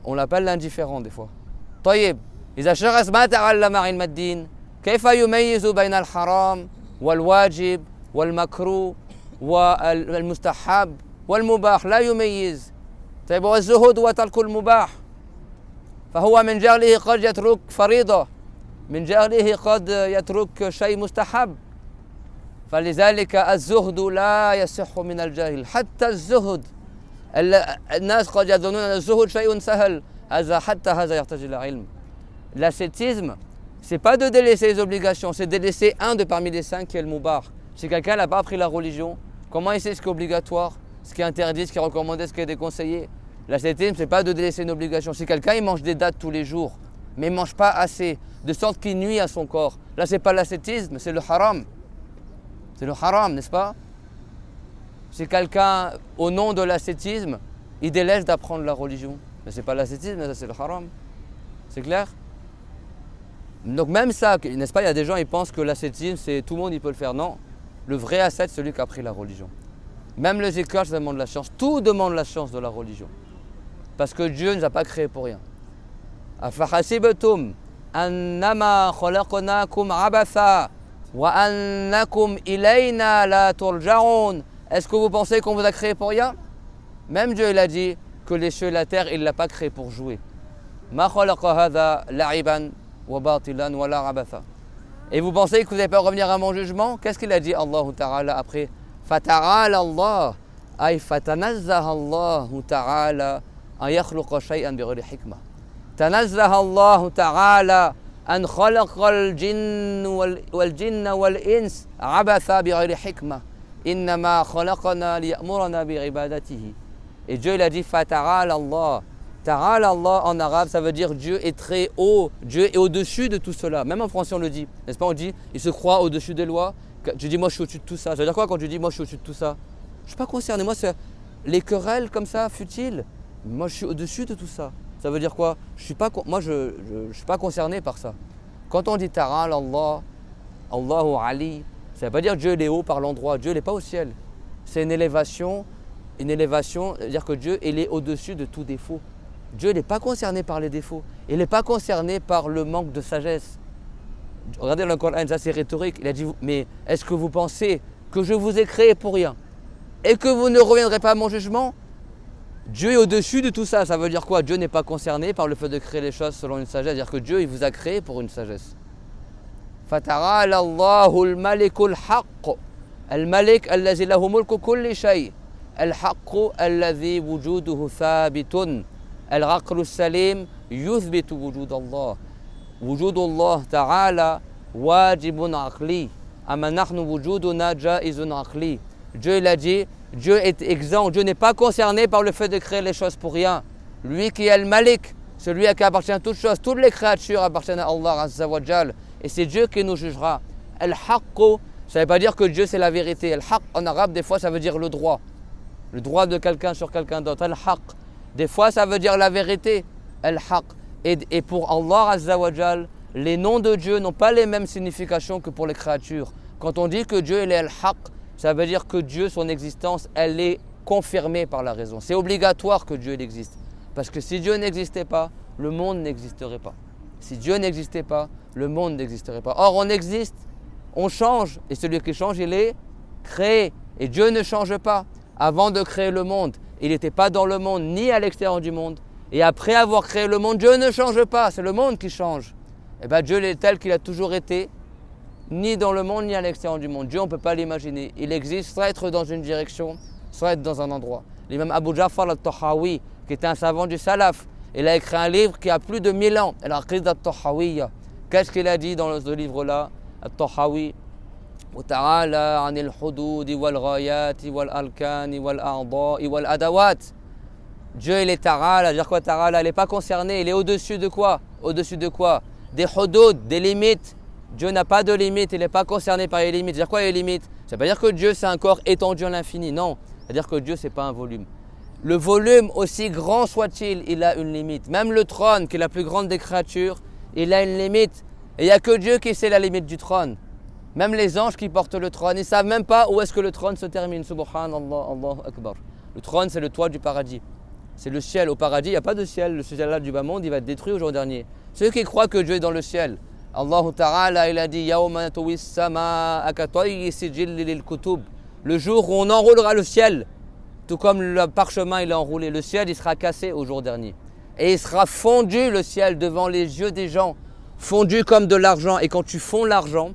On l'appelle l'indifférent des fois. طيب إذا شخص ما تعلم علم الدين كيف يميز بين الحرام والواجب والمكروه والمستحب والمباح؟ لا يميز. طيب والزهد وترك المباح فهو من جهله قد يترك فريضة، من جهله قد يترك شيء مستحب. فلذلك الزهد لا يصح من الجاهل. حتى الزهد الناس قد يظنون أن الزهد شيء سهل، حتى هذا يحتاج إلى علم. L'ascétisme, c'est pas de délaisser les obligations, c'est de délaisser un de parmi les 5 qui est le mubah. Si quelqu'un n'a pas appris la religion, comment il sait ce qui est obligatoire, ce qui est interdit, ce qui est recommandé, ce qui est déconseillé? L'ascétisme, c'est pas de délaisser une obligation. Si quelqu'un il mange des dattes tous les jours, mais il ne mange pas assez, de sorte qu'il nuit à son corps, là c'est pas l'ascétisme, c'est le haram. C'est le haram, n'est-ce pas? Si quelqu'un, au nom de l'ascétisme, il délaisse d'apprendre la religion, mais c'est pas l'ascétisme, ça c'est le haram. C'est clair? Donc même ça, n'est-ce pas, il y a des gens qui pensent que l'ascétisme, c'est tout le monde il peut le faire. Non, le vrai ascète, c'est celui qui a appris la religion. Même le zikr, ça demande la science. Tout demande la science de la religion. Parce que Dieu ne nous a pas créés pour rien. أَفَحَسِبْتُمْ أَنَّمَا خَلَقْنَاكُمْ عَبَثًا وَأَنَّكُمْ إِلَيْنَا لَا تُرْجَعُونَ. Est-ce que vous pensez qu'on vous a créé pour rien? Même Dieu il a dit que les cieux et la terre, il ne l'a pas créé pour jouer. مَا خَلَقَ هَذَا لَعِبًا وَبَاطِلًا وَلَا عَبَثًا. Et vous pensez que vous n'allez pas revenir à mon jugement? Qu'est-ce qu'il a dit Allah Ta'ala après? فَتَعَالَ اللَّهُ أي فتنزه الله تعالى أن يخلق شيئا بغير حكمة. تنزه الله تعالى أن خلق الجن والإنس عبثا بغير حكمة. إنما خلقنا ليأمرنا بعبادته. Et Dieu il a dit فتعالى الله. Ta'ala Allah en arabe, ça veut dire Dieu est très haut, Dieu est au-dessus de tout cela. Même en français on le dit, n'est-ce pas? On dit, il se croit au-dessus des lois. Tu dis, moi je suis au-dessus de tout ça. Ça veut dire quoi quand tu dis, moi je suis au-dessus de tout ça? Je ne suis pas concerné, moi c'est les querelles comme ça, futiles. Moi je suis au-dessus de tout ça. Ça veut dire quoi? Moi je suis pas concerné par ça. Quand on dit Ta'ala Allah, Allahu Ali, ça ne veut pas dire Dieu il est haut par l'endroit, Dieu il n'est pas au ciel. C'est une élévation, c'est-à-dire que Dieu il est au-dessus de tout défaut. Dieu n'est pas concerné par les défauts. Il n'est pas concerné par le manque de sagesse. Regardez le Coran, ça c'est rhétorique. Il a dit, mais est-ce que vous pensez que je vous ai créé pour rien et que vous ne reviendrez pas à mon jugement? Dieu est au-dessus de tout ça. Ça veut dire quoi? Dieu n'est pas concerné par le fait de créer les choses selon une sagesse. C'est-à-dire que Dieu, il vous a créé pour une sagesse. فَتَعَالَى اللَّهُ الْمَلِكُ الْحَقُّ الْمَلِكُ الَّذِي لَهُ مُلْكُ كُلِّ شَيْءٍ الْحَقُّ الَّذِي وُجُودُهُ ثَابِتٌ الْعَقْلُ السَّلِيمُ يُثْبِتُ وُجُودَ اللَّهِ وُجُودُ اللَّهِ تَعَالَى واجب عقلي أما نحن وجودنا جائز عقلي. Dieu il a dit, Dieu est exempt, Dieu n'est pas concerné par le fait de créer les choses pour rien. Lui qui est le Malik, celui à qui appartient toutes choses, toutes les créatures appartiennent à Allah Azza wa Jal, et c'est Dieu qui nous jugera. Al-Haqq, ça ne veut pas dire que Dieu c'est la vérité. Al-Haqq en arabe des fois ça veut dire le droit de quelqu'un sur quelqu'un d'autre. Al-Haqq, des fois ça veut dire la vérité. Al-Haqq, et pour Allah Azza wa Jal, les noms de Dieu n'ont pas les mêmes significations que pour les créatures. Quand on dit que Dieu il est Al-Haqq, ça veut dire que Dieu, son existence, elle est confirmée par la raison. C'est obligatoire que Dieu existe. Parce que si Dieu n'existait pas, le monde n'existerait pas. Si Dieu n'existait pas, le monde n'existerait pas. Or, on existe, on change, et celui qui change, il est créé. Et Dieu ne change pas. Avant de créer le monde, il n'était pas dans le monde, ni à l'extérieur du monde. Et après avoir créé le monde, Dieu ne change pas, c'est le monde qui change. Et bien Dieu est tel qu'il a toujours été, ni dans le monde, ni à l'extérieur du monde. Dieu, on ne peut pas l'imaginer. Il existe soit être dans une direction, soit être dans un endroit. L'imam Abu Ja'far al-Tahawi, qui était un savant du Salaf, il a écrit un livre qui a plus de 1000 ans, Al-Aqid al-Tahawiyya. Qu'est-ce qu'il a dit dans ce livre-là, Al-Tahawi? وتعالى عن الحدود والغايات والأركان والأعضاء والأدوات. Dieu, il est Ta'ala, c'est-à-dire quoi Ta'ala? Il n'est pas concerné, il est au-dessus de quoi? Au-dessus de quoi? Des hudud, des limites. Dieu n'a pas de limites, il n'est pas concerné par les limites. C'est-à-dire quoi les limites? Ça ne veut pas dire que Dieu c'est un corps étendu à l'infini, non. C'est-à-dire que Dieu c'est pas un volume. Le volume, aussi grand soit-il, il a une limite. Même le trône, qui est la plus grande des créatures, il a une limite. Et il n'y a que Dieu qui sait la limite du trône. Même les anges qui portent le trône, ils ne savent même pas où est-ce que le trône se termine. Subhanallah, Allahu Akbar. Le trône, c'est le toit du paradis. C'est le ciel. Au paradis, il n'y a pas de ciel. Le ciel là du bas monde, il va être détruit au jour dernier. Ceux qui croient que Dieu est dans le ciel, Allah Ta'ala, il a dit Yawma natwi as-samaa katayyi sijil lil kutub. Le jour où on enroulera le ciel, tout comme le parchemin il est enroulé, le ciel il sera cassé au jour dernier. Et il sera fondu le ciel devant les yeux des gens, fondu comme de l'argent. Et quand tu fonds l'argent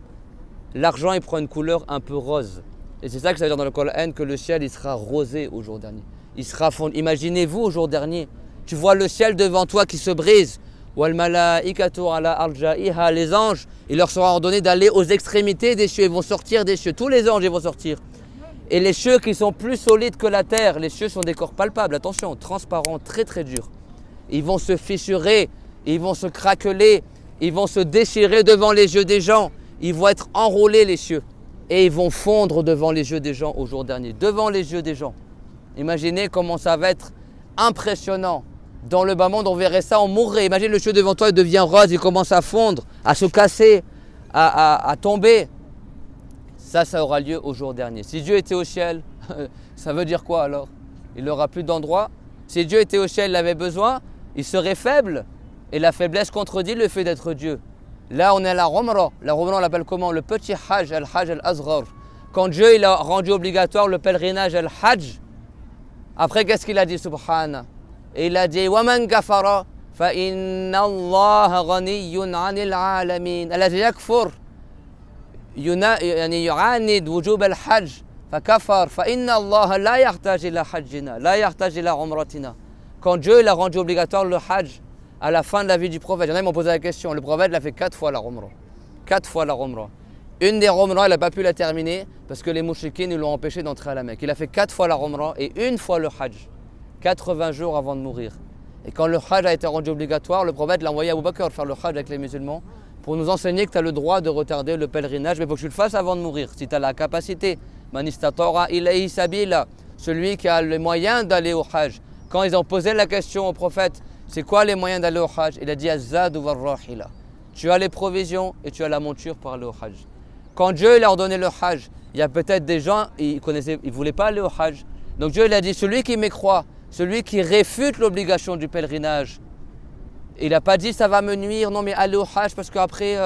il prend une couleur un peu rose. Et c'est ça que ça veut dire dans le Coran, que le ciel il sera rosé au jour dernier. Il sera fondu. Imaginez-vous au jour dernier, tu vois le ciel devant toi qui se brise. Les anges, il leur sera ordonné d'aller aux extrémités des cieux. Ils vont sortir des cieux. Tous les anges ils vont sortir. Et les cieux qui sont plus solides que la terre, les cieux sont des corps palpables, attention, transparents, très très durs. Ils vont se fissurer, ils vont se craqueler, ils vont se déchirer devant les yeux des gens. Ils vont être enrôlés les cieux. Et ils vont fondre devant les yeux des gens au jour dernier. Devant les yeux des gens. Imaginez comment ça va être impressionnant. Dans le bas monde, on verrait ça, on mourrait. Imagine le ciel devant toi, il devient rose, il commence à fondre, à se casser, à tomber. Ça aura lieu au jour dernier. Si Dieu était au ciel, ça veut dire quoi alors? Il n'aura plus d'endroit. Si Dieu était au ciel, il avait besoin, il serait faible. Et la faiblesse contredit le fait d'être Dieu. Là, on est à la Umrah. La Umrah, on l'appelle comment? Le petit Hajj, Al-Hajj Al-Azghar. Quand Dieu il a rendu obligatoire le pèlerinage Al-Hajj, après qu'est-ce qu'il a dit, subhana? Et il a dit وَمَنْ كَفَرَ فَإِنَّ اللَّهَ غَنِيٌّ عَنِ الْعَالَمِينَ الذي يكفر يعني يعاند وجوب الحج فكفر فإن الله لا يحتاج إلى حجنا لا يحتاج إلى عمرتنا. Quand Dieu il a rendu obligatoire le Hajj à la fin de la vie du prophète, il y en a qui m'ont posé la question, le prophète l'a fait 4 fois la Umrah. 4 fois la Umrah. Une des Umrah, il n'a pas pu la terminer parce que les mouchriquins l'ont empêché d'entrer à la Mecque. Il a fait 4 fois la Umrah et une fois le Hajj. 80 jours avant de mourir. Et quand le Hajj a été rendu obligatoire, le prophète l'a envoyé à Abu Bakr faire le Hajj avec les musulmans pour nous enseigner que tu as le droit de retarder le pèlerinage, mais il faut que tu le fasses avant de mourir, si tu as la capacité. Man istatara ilayhi sabila, celui qui a les moyens d'aller au Hajj. Quand ils ont posé la question au prophète, c'est quoi les moyens d'aller au Hajj? Il a dit az-zadu war-rahila. Tu as les provisions et tu as la monture pour aller au Hajj. Quand Dieu leur a ordonné le Hajj, il y a peut-être des gens, ils ne voulaient pas aller au Hajj. Donc Dieu il a dit, celui qui me croit, celui qui réfute l'obligation du pèlerinage. Il n'a pas dit ça va me nuire, non mais allez au Hajj parce qu'après,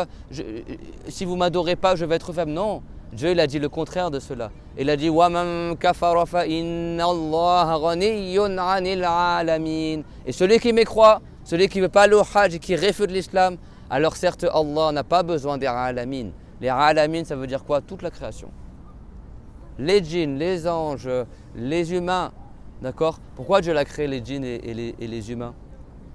si vous ne m'adorez pas, je vais être faible. Non, Dieu il a dit le contraire de cela. Il a dit وَمَنْ كَفَرَ فَإِنَّ اللَّهَ غَنِيٌّ عَنِ الْعَالَمِينَ. Et celui qui mécroit, celui qui ne veut pas aller au Hajj et qui réfute l'islam, alors certes Allah n'a pas besoin des alamin. Les alamin ça veut dire quoi? Toute la création. Les djinns, les anges, les humains, d'accord? Pourquoi Dieu a créé les djinns et les humains?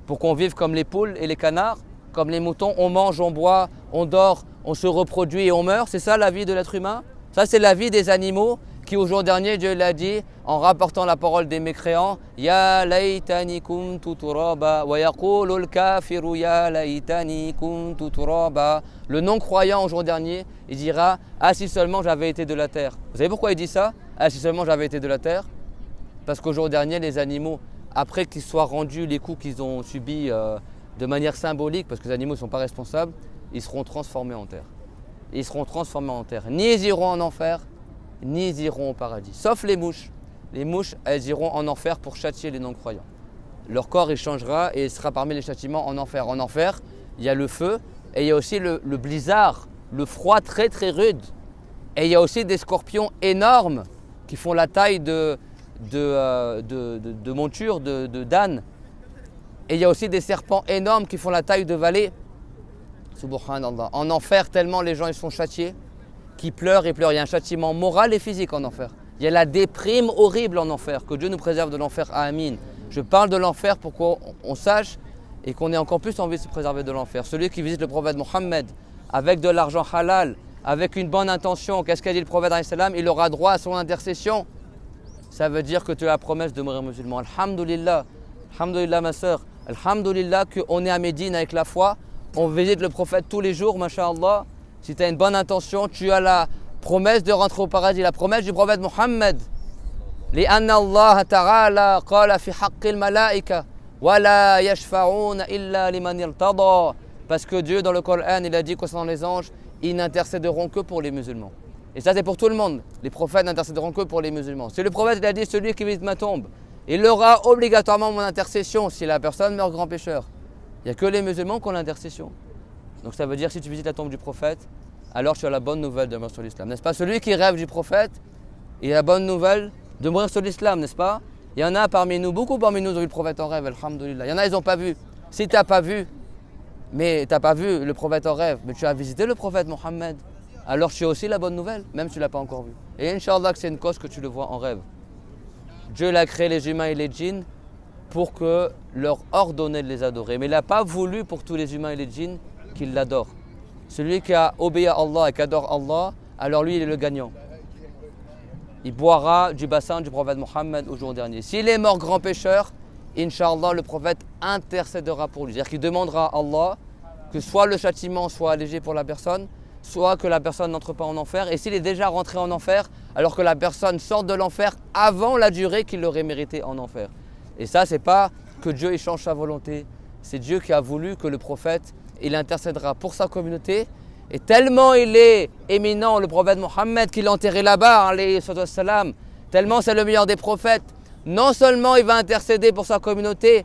Pour qu'on vive comme les poules et les canards, comme les moutons, on mange, on boit, on dort, on se reproduit et on meurt. C'est ça la vie de l'être humain? Ça c'est la vie des animaux qui au jour dernier, Dieu l'a dit en rapportant la parole des mécréants. Ya laytani kuntu turaba wa yaqulu al-kafiru ya laytani kuntu turaba. Le non-croyant au jour dernier, il dira ah si seulement j'avais été de la terre. Vous savez pourquoi il dit ça? Ah si seulement j'avais été de la terre? Parce qu'au jour dernier, les animaux, après qu'ils soient rendus les coups qu'ils ont subis de manière symbolique, parce que les animaux ne sont pas responsables, ils seront transformés en terre. Ils seront transformés en terre. Ni ils iront en enfer, ni ils iront au paradis. Sauf les mouches. Les mouches, elles iront en enfer pour châtier les non-croyants. Leur corps, il changera et il sera parmi les châtiments en enfer. En enfer, il y a le feu et il y a aussi le blizzard, le froid très très rude. Et il y a aussi des scorpions énormes qui font la taille de montures, d'ânes. Et il y a aussi des serpents énormes qui font la taille de vallées. Subhanallah. En enfer, tellement les gens ils sont châtiés, qu'ils pleurent et pleurent. Il y a un châtiment moral et physique en enfer. Il y a la déprime horrible en enfer. Que Dieu nous préserve de l'enfer. Amin. Je parle de l'enfer pour qu'on sache et qu'on ait encore plus envie de se préserver de l'enfer. Celui qui visite le prophète Mohammed avec de l'argent halal, avec une bonne intention, qu'est-ce qu'a dit le prophète alayhi salam? Il aura droit à son intercession. Ça veut dire que tu as la promesse de mourir musulman. Alhamdulillah, alhamdulillah ma soeur, alhamdulillah qu'on est à Médine avec la foi, on visite le prophète tous les jours, masha'Allah. Si tu as une bonne intention, tu as la promesse de rentrer au paradis, la promesse du prophète Mohammed. لأن الله تعالى قال في حق الملائكة ولا يشفعون إلا لمن ارتضى. Parce que Dieu dans le Coran, il a dit concernant les anges, ils n'intercéderont que pour les musulmans. Et ça c'est pour tout le monde. Les prophètes n'intercéderont que pour les musulmans. Si le prophète il a dit celui qui visite ma tombe, il aura obligatoirement mon intercession si la personne meurt grand pécheur. Il n'y a que les musulmans qui ont l'intercession. Donc ça veut dire si tu visites la tombe du prophète, alors tu as la bonne nouvelle de mourir sur l'islam. N'est-ce pas? Celui qui rêve du prophète, il a la bonne nouvelle de mourir sur l'islam, n'est-ce pas? Il y en a parmi nous, beaucoup parmi nous ont vu le prophète en rêve, alhamdulillah. Il y en a, ils n'ont pas vu. Si tu n'as pas vu, mais tu n'as pas vu le prophète en rêve, mais tu as visité le prophète Mohammed, alors tu as aussi la bonne nouvelle, même si tu ne l'as pas encore vu. Et Inch'Allah que c'est une cause que tu le vois en rêve. Dieu l'a créé les humains et les djinns pour que leur ordonner de les adorer. Mais il n'a pas voulu pour tous les humains et les djinns qu'ils l'adorent. Celui qui a obéi à Allah et qui adore Allah, alors lui il est le gagnant. Il boira du bassin du prophète Mohammed au jour dernier. S'il est mort grand pécheur, Inch'Allah le prophète intercédera pour lui. C'est-à-dire qu'il demandera à Allah que soit le châtiment soit allégé pour la personne, soit que la personne n'entre pas en enfer. Et s'il est déjà rentré en enfer, alors que la personne sorte de l'enfer avant la durée qu'il aurait mérité en enfer. Et ça, c'est pas que Dieu il change sa volonté. C'est Dieu qui a voulu que le prophète, il intercédera pour sa communauté. Et tellement il est éminent, le prophète Mohammed, qu'il l'a enterré là-bas, alayhi salam, tellement c'est le meilleur des prophètes. Non seulement il va intercéder pour sa communauté,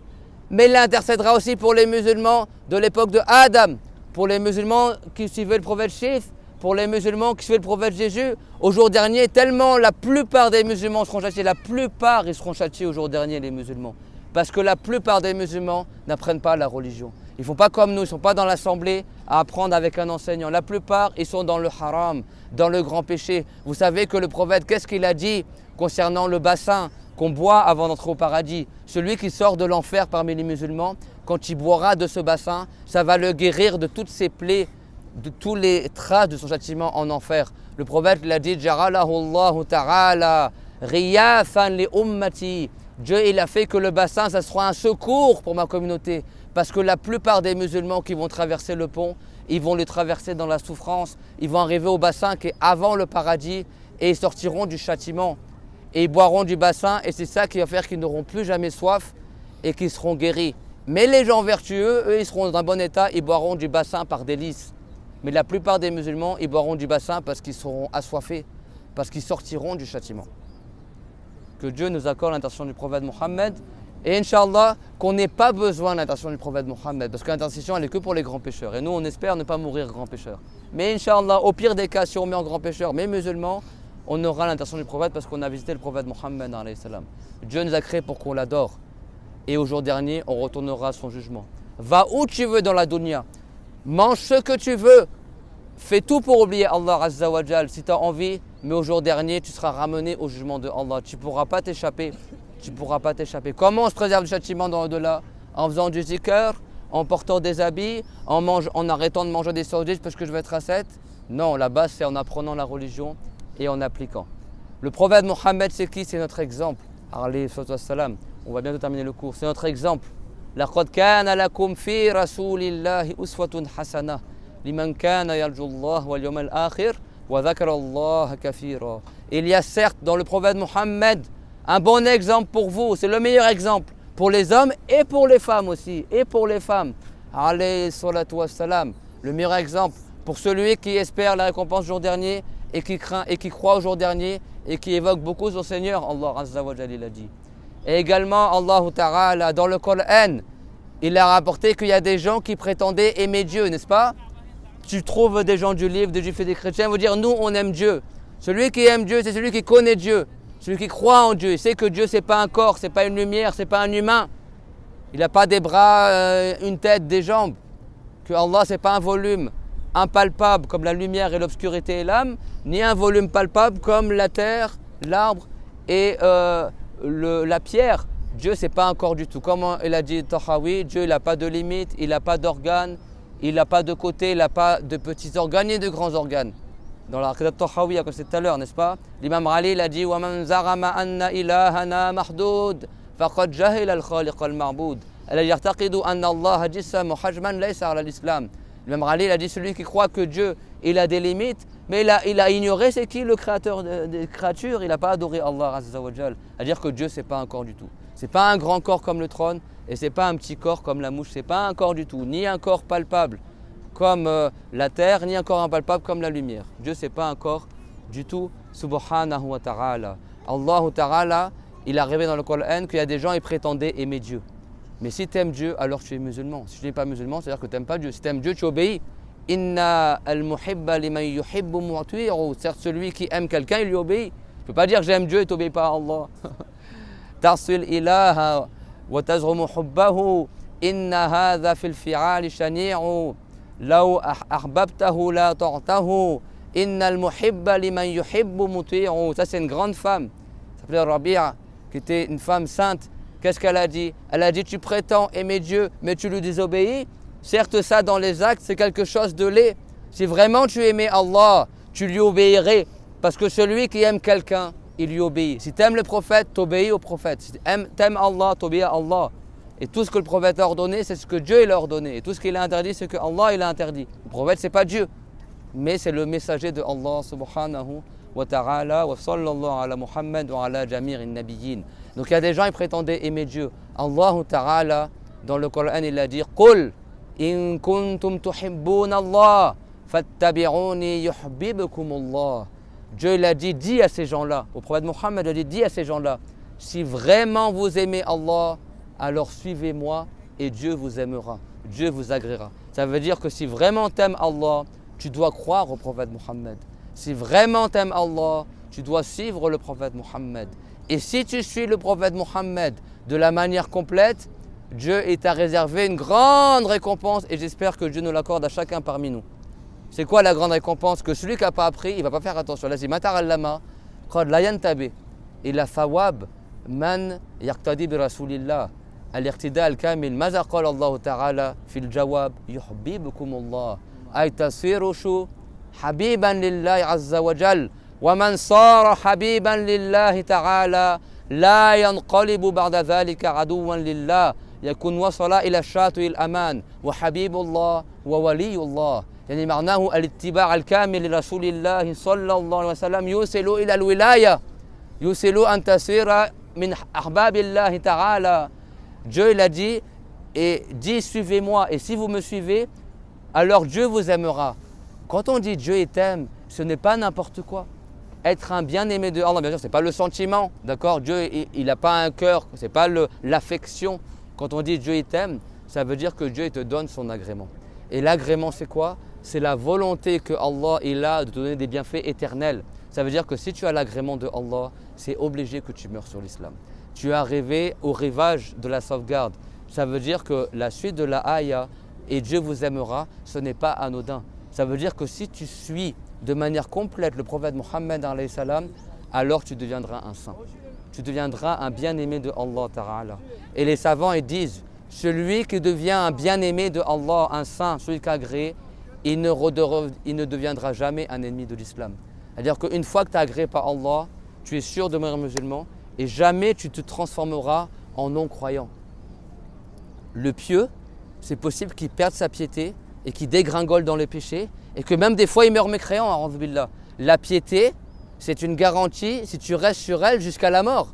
mais il intercédera aussi pour les musulmans de l'époque de Adam, pour les musulmans qui suivaient le prophète Chif, pour les musulmans qui suivaient le prophète Jésus. Au jour dernier, tellement la plupart des musulmans seront châtiés, la plupart ils seront châtiés au jour dernier, les musulmans. Parce que la plupart des musulmans n'apprennent pas la religion. Ils ne font pas comme nous, ils ne sont pas dans l'assemblée à apprendre avec un enseignant. La plupart, ils sont dans le haram, dans le grand péché. Vous savez que le prophète, qu'est-ce qu'il a dit concernant le bassin qu'on boit avant d'entrer au paradis? Celui qui sort de l'enfer parmi les musulmans, quand il boira de ce bassin, ça va le guérir de toutes ses plaies, de tous les traces de son châtiment en enfer. Le prophète l'a dit, Ja'alahu Allahu ta'ala riyafan li ummati. Dieu il a fait que le bassin, ça sera un secours pour ma communauté. Parce que la plupart des musulmans qui vont traverser le pont, ils vont le traverser dans la souffrance. Ils vont arriver au bassin qui est avant le paradis et ils sortiront du châtiment. Et ils boiront du bassin et c'est ça qui va faire qu'ils n'auront plus jamais soif et qu'ils seront guéris. Mais les gens vertueux, eux, ils seront dans un bon état, ils boiront du bassin par délice. Mais la plupart des musulmans, ils boiront du bassin parce qu'ils seront assoiffés, parce qu'ils sortiront du châtiment. que Dieu nous accorde l'intercession du prophète Mohammed. Et Inch'Allah, qu'on n'ait pas besoin de l'intercession du prophète Mohammed, parce que l'intercession, elle est que pour les grands pécheurs. Et nous, on espère ne pas mourir grands pécheurs. Mais Inch'Allah, au pire des cas, si on met en grand pécheur, mais musulmans, on aura l'intercession du prophète parce qu'on a visité le prophète Mohammed. Dieu nous a créés pour qu'on l'adore. Et au jour dernier, on retournera à son jugement. Va où tu veux dans la dunya. Mange ce que tu veux. Fais tout pour oublier Allah Azza wa Jal si tu as envie. Mais au jour dernier, tu seras ramené au jugement de Allah. Tu ne pourras pas t'échapper. Tu ne pourras pas t'échapper. Comment on se préserve du châtiment dans l'au-delà? En faisant du zikr, en portant des habits, en arrêtant de manger des sandwichs parce que je vais être ascète? Non, la base c'est en apprenant la religion et en appliquant. Le prophète Mohammed, c'est qui? C'est notre exemple. Alayhi salam. On va bientôt terminer le cours. C'est notre exemple. لَقَدْ كَانَ لَكُمْ فِي رَسُولِ اللَّهِ أُسْوَةٌ حَسَنَةٌ لِمَنْ كَانَ يَرْجُو اللَّهَ وَالْيَوْمَ الْآخِرَ وَذَكَرَ اللَّهَ كَثِيرًا. Il y a certes dans le prophète Mohammed un bon exemple pour vous. C'est le meilleur exemple pour les hommes et pour les femmes aussi. Et pour les femmes. Alayhi salatu wassalam. Le meilleur exemple pour celui qui espère la récompense du jour dernier et qui craint et qui croit au jour dernier et qui évoque beaucoup son Seigneur. Allah Azza wa Jalla dit. Et également, Allah Ta'ala, dans le Coran, il a rapporté qu'il y a des gens qui prétendaient aimer Dieu, n'est-ce pas? Tu trouves des gens du livre, des juifs et des chrétiens, vont dire nous on aime Dieu. Celui qui aime Dieu, c'est celui qui connaît Dieu, celui qui croit en Dieu. Il sait que Dieu, c'est pas un corps, c'est pas une lumière, c'est pas un humain. Il n'a pas des bras, une tête, des jambes. Que Allah, c'est pas un volume impalpable comme la lumière et l'obscurité et l'âme, ni un volume palpable comme la terre, l'arbre et la pierre. Dieu, c'est pas un corps du tout. Comme il a dit Tahawi, Dieu, il n'a pas de limite, il n'a pas d'organes, il n'a pas de côté, il n'a pas de petits organes ni de grands organes. Dans la Aqidat Tahawi, comme c'était tout à l'heure, n'est-ce pas? L'imam Ali, il a dit وَمَنْ زَعَمَ أَنَّ إِلَهَنَا مَحْدُودٌ فَقَدْ جَهِلَ الْخَالِقَ الْمَعْبُودُ أَلَا يَعْتَقِدُ أَنَّ اللَّهَ جِسَّمٌ حَجْمًا لَيْسَ عَلَى الْإِسْلَامِ. L'imam Ali, il a dit celui qui croit que Dieu, il a des limites, mais il a ignoré c'est qui le créateur des créatures, il n'a pas adoré Allah Azza wa Jal. C'est-à-dire que Dieu, c'est pas un corps du tout. C'est pas un grand corps comme le trône et c'est pas un petit corps comme la mouche. C'est pas un corps du tout, ni un corps palpable comme la terre, ni un corps impalpable comme la lumière. Dieu, c'est pas un corps du tout. Subhanahu wa ta'ala. Allah ta'ala, il a révélé dans le Coran qu'il y a des gens qui prétendaient aimer Dieu. Mais si tu aimes Dieu, alors tu es musulman. Si tu n'es pas musulman, c'est-à-dire que tu n'aimes pas Dieu. Si tu aimes Dieu, tu obéis. Inna al-muhibba liman yuhibbu mu'ti'u. Certes, celui qui aime quelqu'un, il lui obéit. Tu ne peux pas dire j'aime Dieu et tu n'obéis pas à Allah. Tarsil ilaha wa tazrumu hubbahu. Inna hadha fil fi'ali shani'u. Law ahbabtahu la ta'tahu. Inna al-muhibba liman yuhibbu mu'ti'u. Ça, c'est une grande femme. Elle s'appelait Rabi'a, qui était une femme sainte. Qu'est-ce qu'elle a dit? Elle a dit tu prétends aimer Dieu mais tu lui désobéis. Certes ça dans les actes c'est quelque chose de laid. Si vraiment tu aimais Allah, tu lui obéirais. Parce que celui qui aime quelqu'un, il lui obéit. Si tu aimes le prophète, tu obéis au prophète. Si tu aimes Allah, tu obéis à Allah. Et tout ce que le prophète a ordonné, c'est ce que Dieu il a ordonné. Et tout ce qu'il a interdit, c'est ce que Allah il a interdit. Le prophète c'est pas Dieu. Mais c'est le messager de Allah subhanahu wa ta'ala wa sallallahu ala Muhammad wa ala jami'in nabiyyin. Donc il y a des gens qui prétendaient aimer Dieu. Allah Ta'ala, dans le Coran, il a dit Qul in kuntum tuhibbuna Allah fattabi'uni yuhibbukum Allah. Dieu il a dit, dis à ces gens-là, au prophète Mohammed, il a dit, dis à ces gens-là, si vraiment vous aimez Allah, alors suivez-moi et Dieu vous aimera, Dieu vous agréera. Ça veut dire que si vraiment tu aimes Allah, tu dois croire au prophète Mohammed. Si vraiment tu aimes Allah, tu dois suivre le prophète Mohammed. Et si tu suis le prophète Mohammed de la manière complète, Dieu t'a réservé une grande récompense et j'espère que Dieu nous l'accorde à chacun parmi nous. C'est quoi la grande récompense? Que celui qui n'a pas appris, il ne va pas faire attention. Là, c'est Matarallama, Qad la yantabi, ila thawab, man yaqtadi bi rasulillah, al-iqtida al-kamil, maza qala Allah ta'ala fil jawab, yuhibbukum Allah, ay tasiru shu, habiban lillahi azza wa jal. ومن صار حبيبا لله تعالى لا ينقلب بعد ذلك عدوا لله يكون وصل إلى الشاطئ الأمان وحبيب الله وولي الله يعني معناه الاتباع الكامل لرسول الله صلى الله عليه وسلم يوصل إلى الولاية يوصل أن تصير من أحباب الله تعالى. Dieu il a dit et dit suivez-moi et si vous me suivez alors Dieu vous aimera. Quand on dit Dieu t'aime, ce n'est pas n'importe quoi. être un bien-aimé de Allah, bien sûr, ce n'est pas le sentiment, d'accord? Dieu, il n'a pas un cœur, ce n'est pas l'affection. Quand on dit Dieu, il t'aime, ça veut dire que Dieu, il te donne son agrément. Et l'agrément, c'est quoi? C'est la volonté que Allah il a de te donner des bienfaits éternels. Ça veut dire que si tu as l'agrément de Allah, c'est obligé que tu meurs sur l'islam. Tu as rêvé au rivage de la sauvegarde. Ça veut dire que la suite de la ayah, et Dieu vous aimera, ce n'est pas anodin. Ça veut dire que si tu suis de manière complète le prophète Mohammed alayhi salam, alors tu deviendras un saint. Tu deviendras un bien-aimé de Allah Ta'ala. Et les savants ils disent, celui qui devient un bien-aimé de Allah, un saint, celui qui a agréé, il ne deviendra jamais un ennemi de l'islam. C'est-à-dire qu'une fois que tu es agréé par Allah, tu es sûr de mourir musulman et jamais tu te transformeras en non-croyant. Le pieux, c'est possible qu'il perde sa piété et qu'il dégringole dans les péchés et que même des fois il meurt mécréant, a'udhu billah. La piété, c'est une garantie si tu restes sur elle jusqu'à la mort.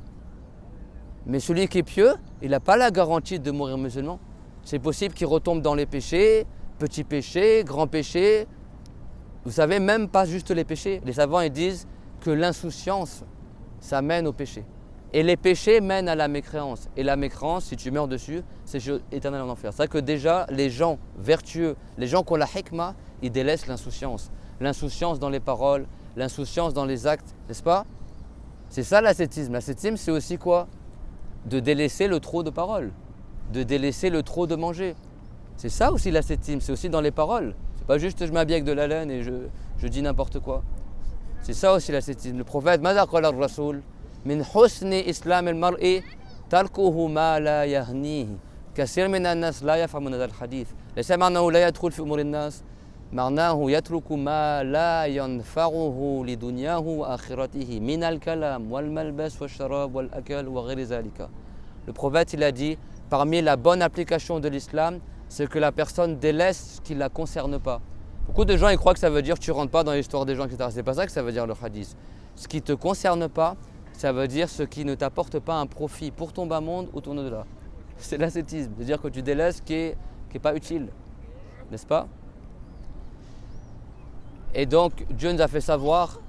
Mais celui qui est pieux, il n'a pas la garantie de mourir musulman. C'est possible qu'il retombe dans les péchés, petits péchés, grands péchés. Vous savez, même pas juste les péchés. Les savants ils disent que l'insouciance, ça mène au péché. Et les péchés mènent à la mécréance. Et la mécréance, si tu meurs dessus, c'est éternel en enfer. C'est vrai que déjà, les gens vertueux, les gens qui ont la hikmah, ils délaissent l'insouciance. L'insouciance dans les paroles, l'insouciance dans les actes, n'est-ce pas? C'est ça l'ascétisme. L'ascétisme, c'est aussi quoi? De délaisser le trop de paroles, de délaisser le trop de manger. C'est ça aussi l'ascétisme, c'est aussi dans les paroles. C'est pas juste je m'habille avec de la laine et je dis n'importe quoi. C'est ça aussi l'ascétisme. Le prophète, ماذا قال الرسول من حسن إسلام المرء تركه ما لا يهنيه كثير من الناس لا يفهمون هذا الحديث ليس معناه لا يدخل في أمور الناس معناه يترك ما لا ينفعه لدنياه وآخرته من الكلام والملبس والشراب والأكل وغير ذلك. Le prophète il a dit parmi la bonne application de l'islam, c'est que la personne délaisse ce qui ne la concerne pas. Beaucoup de gens ils croient que ça veut dire que tu ne rentres pas dans l'histoire des gens, etc. C'est pas ça que ça veut dire le hadith. Ce qui ne te concerne pas, ça veut dire ce qui ne t'apporte pas un profit pour ton bas monde ou ton au-delà. C'est l'ascétisme, c'est-à-dire que tu délaisses ce qui n'est pas utile, n'est-ce pas? Et donc Dieu nous a fait savoir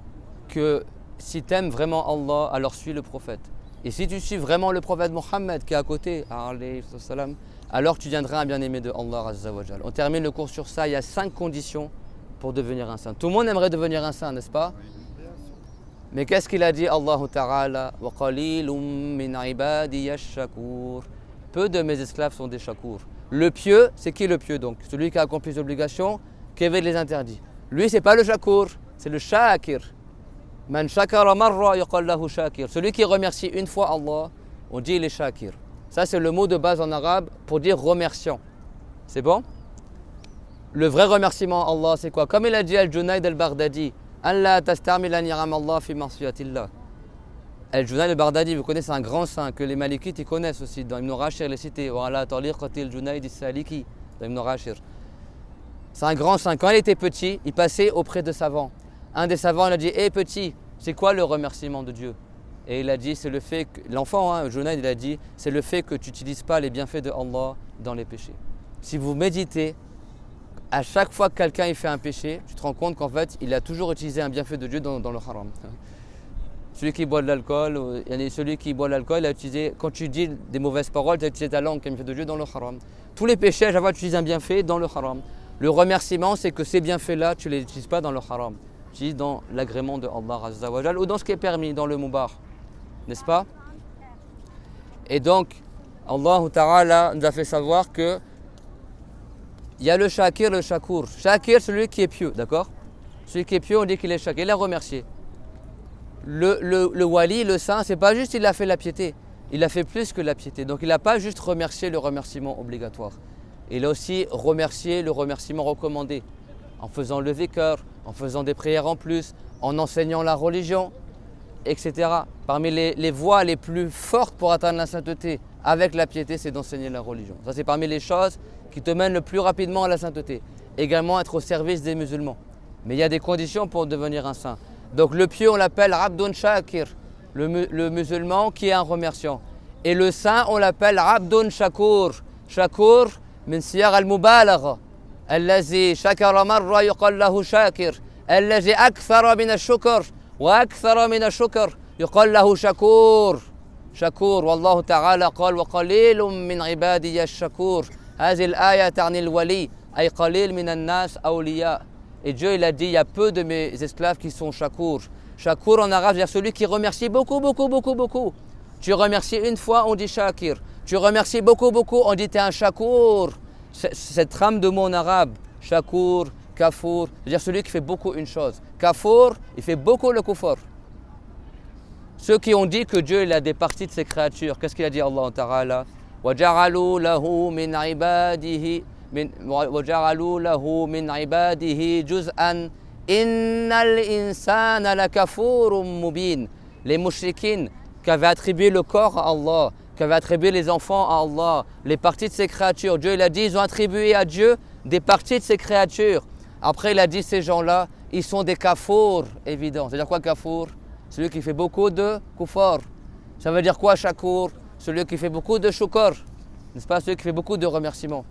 que si tu aimes vraiment Allah, alors suis le prophète. Et si tu suis vraiment le prophète Mohammed qui est à côté, alors tu deviendras un bien-aimé de Allah Azza wa Jal. On termine le cours sur ça, il y a 5 conditions pour devenir un saint. Tout le monde aimerait devenir un saint, n'est-ce pas? Mais qu'est-ce qu'il a dit Allah Ta'ala? Wa qalilum min ibadiya ash-shakur. Peu de mes esclaves sont des shakours. Le pieux, c'est qui le pieux donc? Celui qui a accompli les obligations, qui évite les interdits. Lui, c'est pas le shakour, c'est le shakir. Man shakara marra yuqal lahu shakir. Celui qui remercie une fois Allah, on dit il est shakir. Ça, c'est le mot de base en arabe pour dire remerciant. C'est bon? Le vrai remerciement à Allah, c'est quoi? Comme il a dit Al-Junayd al-Baghdadi, Allah tastamila ni'am Allah fi marsiyatillah. Al-Junayd al-Baghdadi, vous connaissez, un grand saint que les Malikites ils connaissent aussi. Dans Ibn Rashir, il est cité. Wa ala tariqati al-Junayd al-Saliki, dans Ibn Rashir. C'est un grand saint. Quand il était petit, il passait auprès de savants. Un des savants il a dit, hé petit, c'est quoi le remerciement de Dieu? Et il a dit, c'est le fait que, l'enfant, Junayd, il a dit, c'est le fait que tu n'utilises pas les bienfaits de Allah dans les péchés. Si vous méditez, à chaque fois que quelqu'un il fait un péché, tu te rends compte qu'en fait, il a toujours utilisé un bienfait de Dieu dans le haram. Celui qui boit de l'alcool, celui qui boit de l'alcool, il a utilisé, quand tu dis des mauvaises paroles, tu as utilisé ta langue comme bienfait de Dieu dans le haram. Tous les péchés, à chaque fois, tu utilises un bienfait dans le haram. Le remerciement, c'est que ces bienfaits-là, tu ne les utilises pas dans le haram. Tu utilises dans l'agrément de Allah Azza wa Jal ou dans ce qui est permis, dans le mubah. N'est-ce pas? Et donc, Allah Ta'ala nous a fait savoir que il y a le shakir, le shakour. Shakir, celui qui est pieux, d'accord? Celui qui est pieux, on dit qu'il est shakir, il a remercié. Le wali, le saint, c'est pas juste il a fait la piété, il a fait plus que la piété. Donc il n'a pas juste remercié le remerciement obligatoire. Il a aussi remercié le remerciement recommandé, en faisant le dhikr, en faisant des prières en plus, en enseignant la religion, etc. Parmi les voies les plus fortes pour atteindre la sainteté avec la piété, c'est d'enseigner la religion. Ça, c'est parmi les choses qui te mènent le plus rapidement à la sainteté. Également être au service des musulmans. Mais il y a des conditions pour devenir un saint. Donc le pieux, on l'appelle Abdun Shakir, le musulman qui est un remerciant. Et le saint, on l'appelle Abdun Shakur. Shakur, min siyar al-mubalagha. Allazi shakara marra yuqal lahu shakir. Allazi akthara min al-shukr. وأكثر من الشكر يقال له شكور شكور والله تعالى قال وقليل من عبادي الشكور هذه الآية تعني الولي أي قليل من الناس أولياء. Et Dieu il a dit il y a peu de mes esclaves qui sont shakour. Shakour en arabe, c'est-à-dire celui qui remercie beaucoup, beaucoup, beaucoup, beaucoup. Tu remercies une fois, on dit shakir. Tu remercies beaucoup, beaucoup, on dit t'es un shakour. Cette trame de mots en arabe, shakour, kafour, c'est-à-dire celui qui fait beaucoup une chose. Kafour, il fait beaucoup le kufr. Ceux qui ont dit que Dieu il a des parties de ses créatures, qu'est-ce qu'il a dit Allah Ta'ala? وَجَعَلُوا لَهُ مِنْ عِبَادِهِ وَجَعَلُوا لَهُ مِنْ عِبَادِهِ جُزْءًا إِنَّ الْإِنسَانَ لَكَفُورٌ مُبِينٌ. Les mouchriquines qui avaient attribué le corps à Allah, qui avaient attribué les enfants à Allah, les parties de ses créatures, Dieu il a dit ils ont attribué à Dieu des parties de ses créatures. Après il a dit ces gens-là, ils sont des kafours évidents. C'est-à-dire quoi kafour? Celui qui fait beaucoup de kufar. Ça veut dire quoi shakour? Celui qui fait beaucoup de shukr. N'est-ce pas? Celui qui fait beaucoup de remerciements.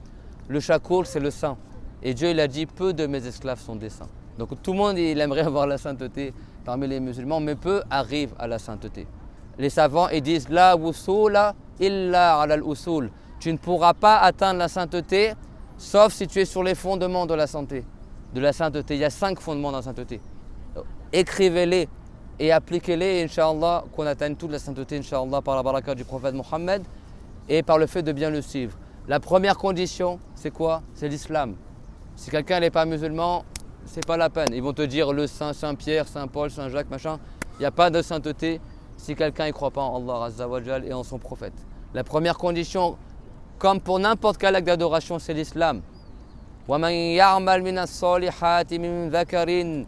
Le shakour c'est le saint. Et Dieu il a dit peu de mes esclaves sont des saints. Donc tout le monde il aimerait avoir la sainteté parmi les musulmans, mais peu arrivent à la sainteté. Les savants ils disent la wusula illa ala al-usul. Tu ne pourras pas atteindre la sainteté sauf si tu es sur les fondements de la sainteté. Il y a 5 fondements dans la sainteté. Écrivez-les et appliquez-les, Inch'Allah, qu'on atteigne toute la sainteté, Inch'Allah, par la baraka du prophète Mohammed et par le fait de bien le suivre. La première condition, c'est quoi? C'est l'islam. Si quelqu'un n'est pas musulman, c'est pas la peine. Ils vont te dire le Saint-Pierre, Saint-Paul, Saint-Jacques, machin. Il n'y a pas de sainteté si quelqu'un ne croit pas en Allah Azza wa Jal et en son prophète. La première condition, comme pour n'importe quel acte d'adoration, c'est l'islam. وَمَنْ يَعْمَلْ مِنَ الصَّالِحَاتِ مِنْ ذَكَرٍ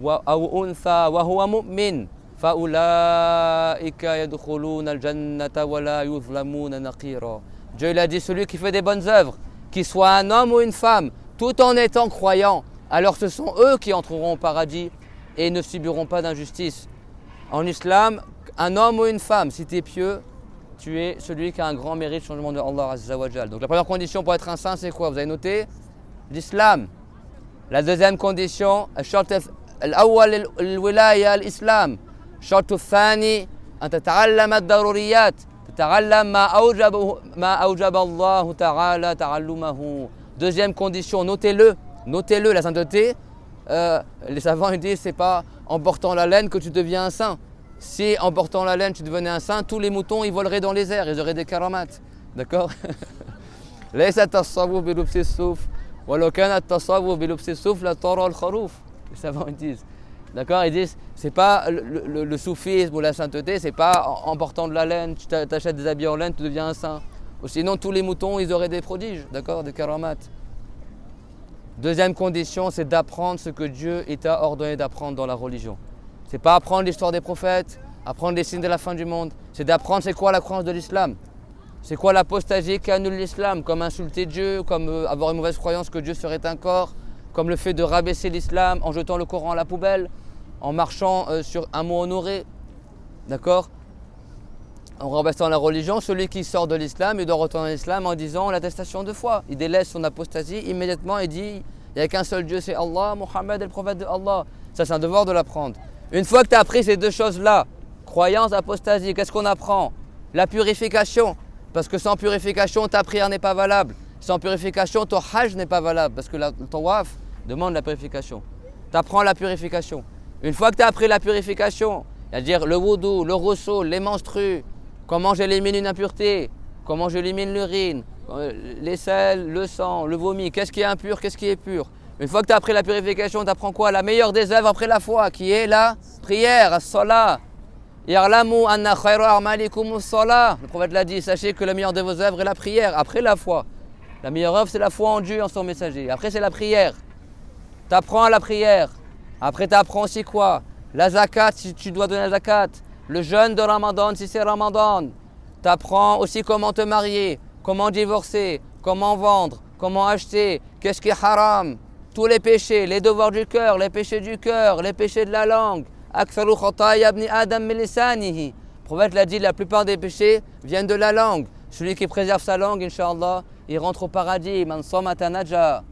أو أنثى وهو مؤمن فأولئك يدخلون الجنة ولا يظلمون نقيرا. Dieu il a dit celui qui fait des bonnes œuvres, qu'il soit un homme ou une femme, tout en étant croyant, alors ce sont eux qui entreront au paradis et ne subiront pas d'injustice. En islam, un homme ou une femme, si tu es pieux, tu es celui qui a un grand mérite changement de Allah Azza wa Jal. Donc la première condition pour être un saint, c'est quoi? Vous avez noté? L'islam. La deuxième condition, الأول الولاية الإسلام. الشرط الثاني أن تتعلم الضروريات، تتعلم ما أوجب الله تعالى تعلمه. Deuxième condition, notez-le, la sainteté. Les savants ils disent c'est pas en portant la laine que tu deviens un saint. Si en portant la laine tu devenais un saint, tous les moutons ils voleraient dans les airs, ils auraient des karamat. D'accord? ليس التصوف بلبس الصوف ولو كان التصوف بلبس الصوف لطار الخروف. Les savants ils disent, d'accord, ils disent, c'est pas le soufisme ou la sainteté, c'est pas en portant de la laine, tu t'achètes des habits en laine, tu deviens un saint. Ou sinon tous les moutons ils auraient des prodiges, d'accord, des karamat. Deuxième condition, c'est d'apprendre ce que Dieu t'a ordonné d'apprendre dans la religion. C'est pas apprendre l'histoire des prophètes, apprendre les signes de la fin du monde, c'est d'apprendre c'est quoi la croyance de l'islam. C'est quoi l'apostasie qui annule l'islam, comme insulter Dieu, comme avoir une mauvaise croyance que Dieu serait un corps, comme le fait de rabaisser l'islam en jetant le Coran à la poubelle, en marchant sur un mot honoré, d'accord? En rabaissant la religion, celui qui sort de l'islam, il doit retourner à l'islam en disant l'attestation de foi. Il délaisse son apostasie immédiatement et dit il n'y a qu'un seul Dieu, c'est Allah, Mohammed est le prophète de Allah. Ça, c'est un devoir de l'apprendre. Une fois que tu as appris ces deux choses-là, croyance, apostasie, qu'est-ce qu'on apprend? La purification. Parce que sans purification, ta prière n'est pas valable. Sans purification, ton hajj n'est pas valable. Parce que ton waf demande la purification. Tu apprends la purification. Une fois que tu as appris la purification, c'est-à-dire le wudu, le ghusl, les menstrues, comment j'élimine une impureté, comment j'élimine l'urine, les selles, le sang, le vomi, qu'est-ce qui est impur, qu'est-ce qui est pur. Une fois que tu as appris la purification, tu apprends quoi? La meilleure des œuvres après la foi, qui est la prière, as-salat. Yarlamu anna khayra a'malikum as-salat. Le prophète l'a dit, sachez que la meilleure de vos œuvres est la prière, après la foi. La meilleure œuvre, c'est la foi en Dieu et en son messager. Après, c'est la prière. Tu apprends la prière. Après, tu apprends aussi quoi? La zakat, si tu dois donner la zakat. Le jeûne de Ramadan, si c'est Ramadan. Tu apprends aussi comment te marier, comment divorcer, comment vendre, comment acheter, qu'est-ce qui est haram. Tous les péchés, les devoirs du cœur, les péchés du cœur, les péchés de la langue. Aktharu khataya ibn Adam min lisanihi. Le prophète l'a dit, la plupart des péchés viennent de la langue. Celui qui préserve sa langue, Inch'Allah, il rentre au paradis. Man samata naja.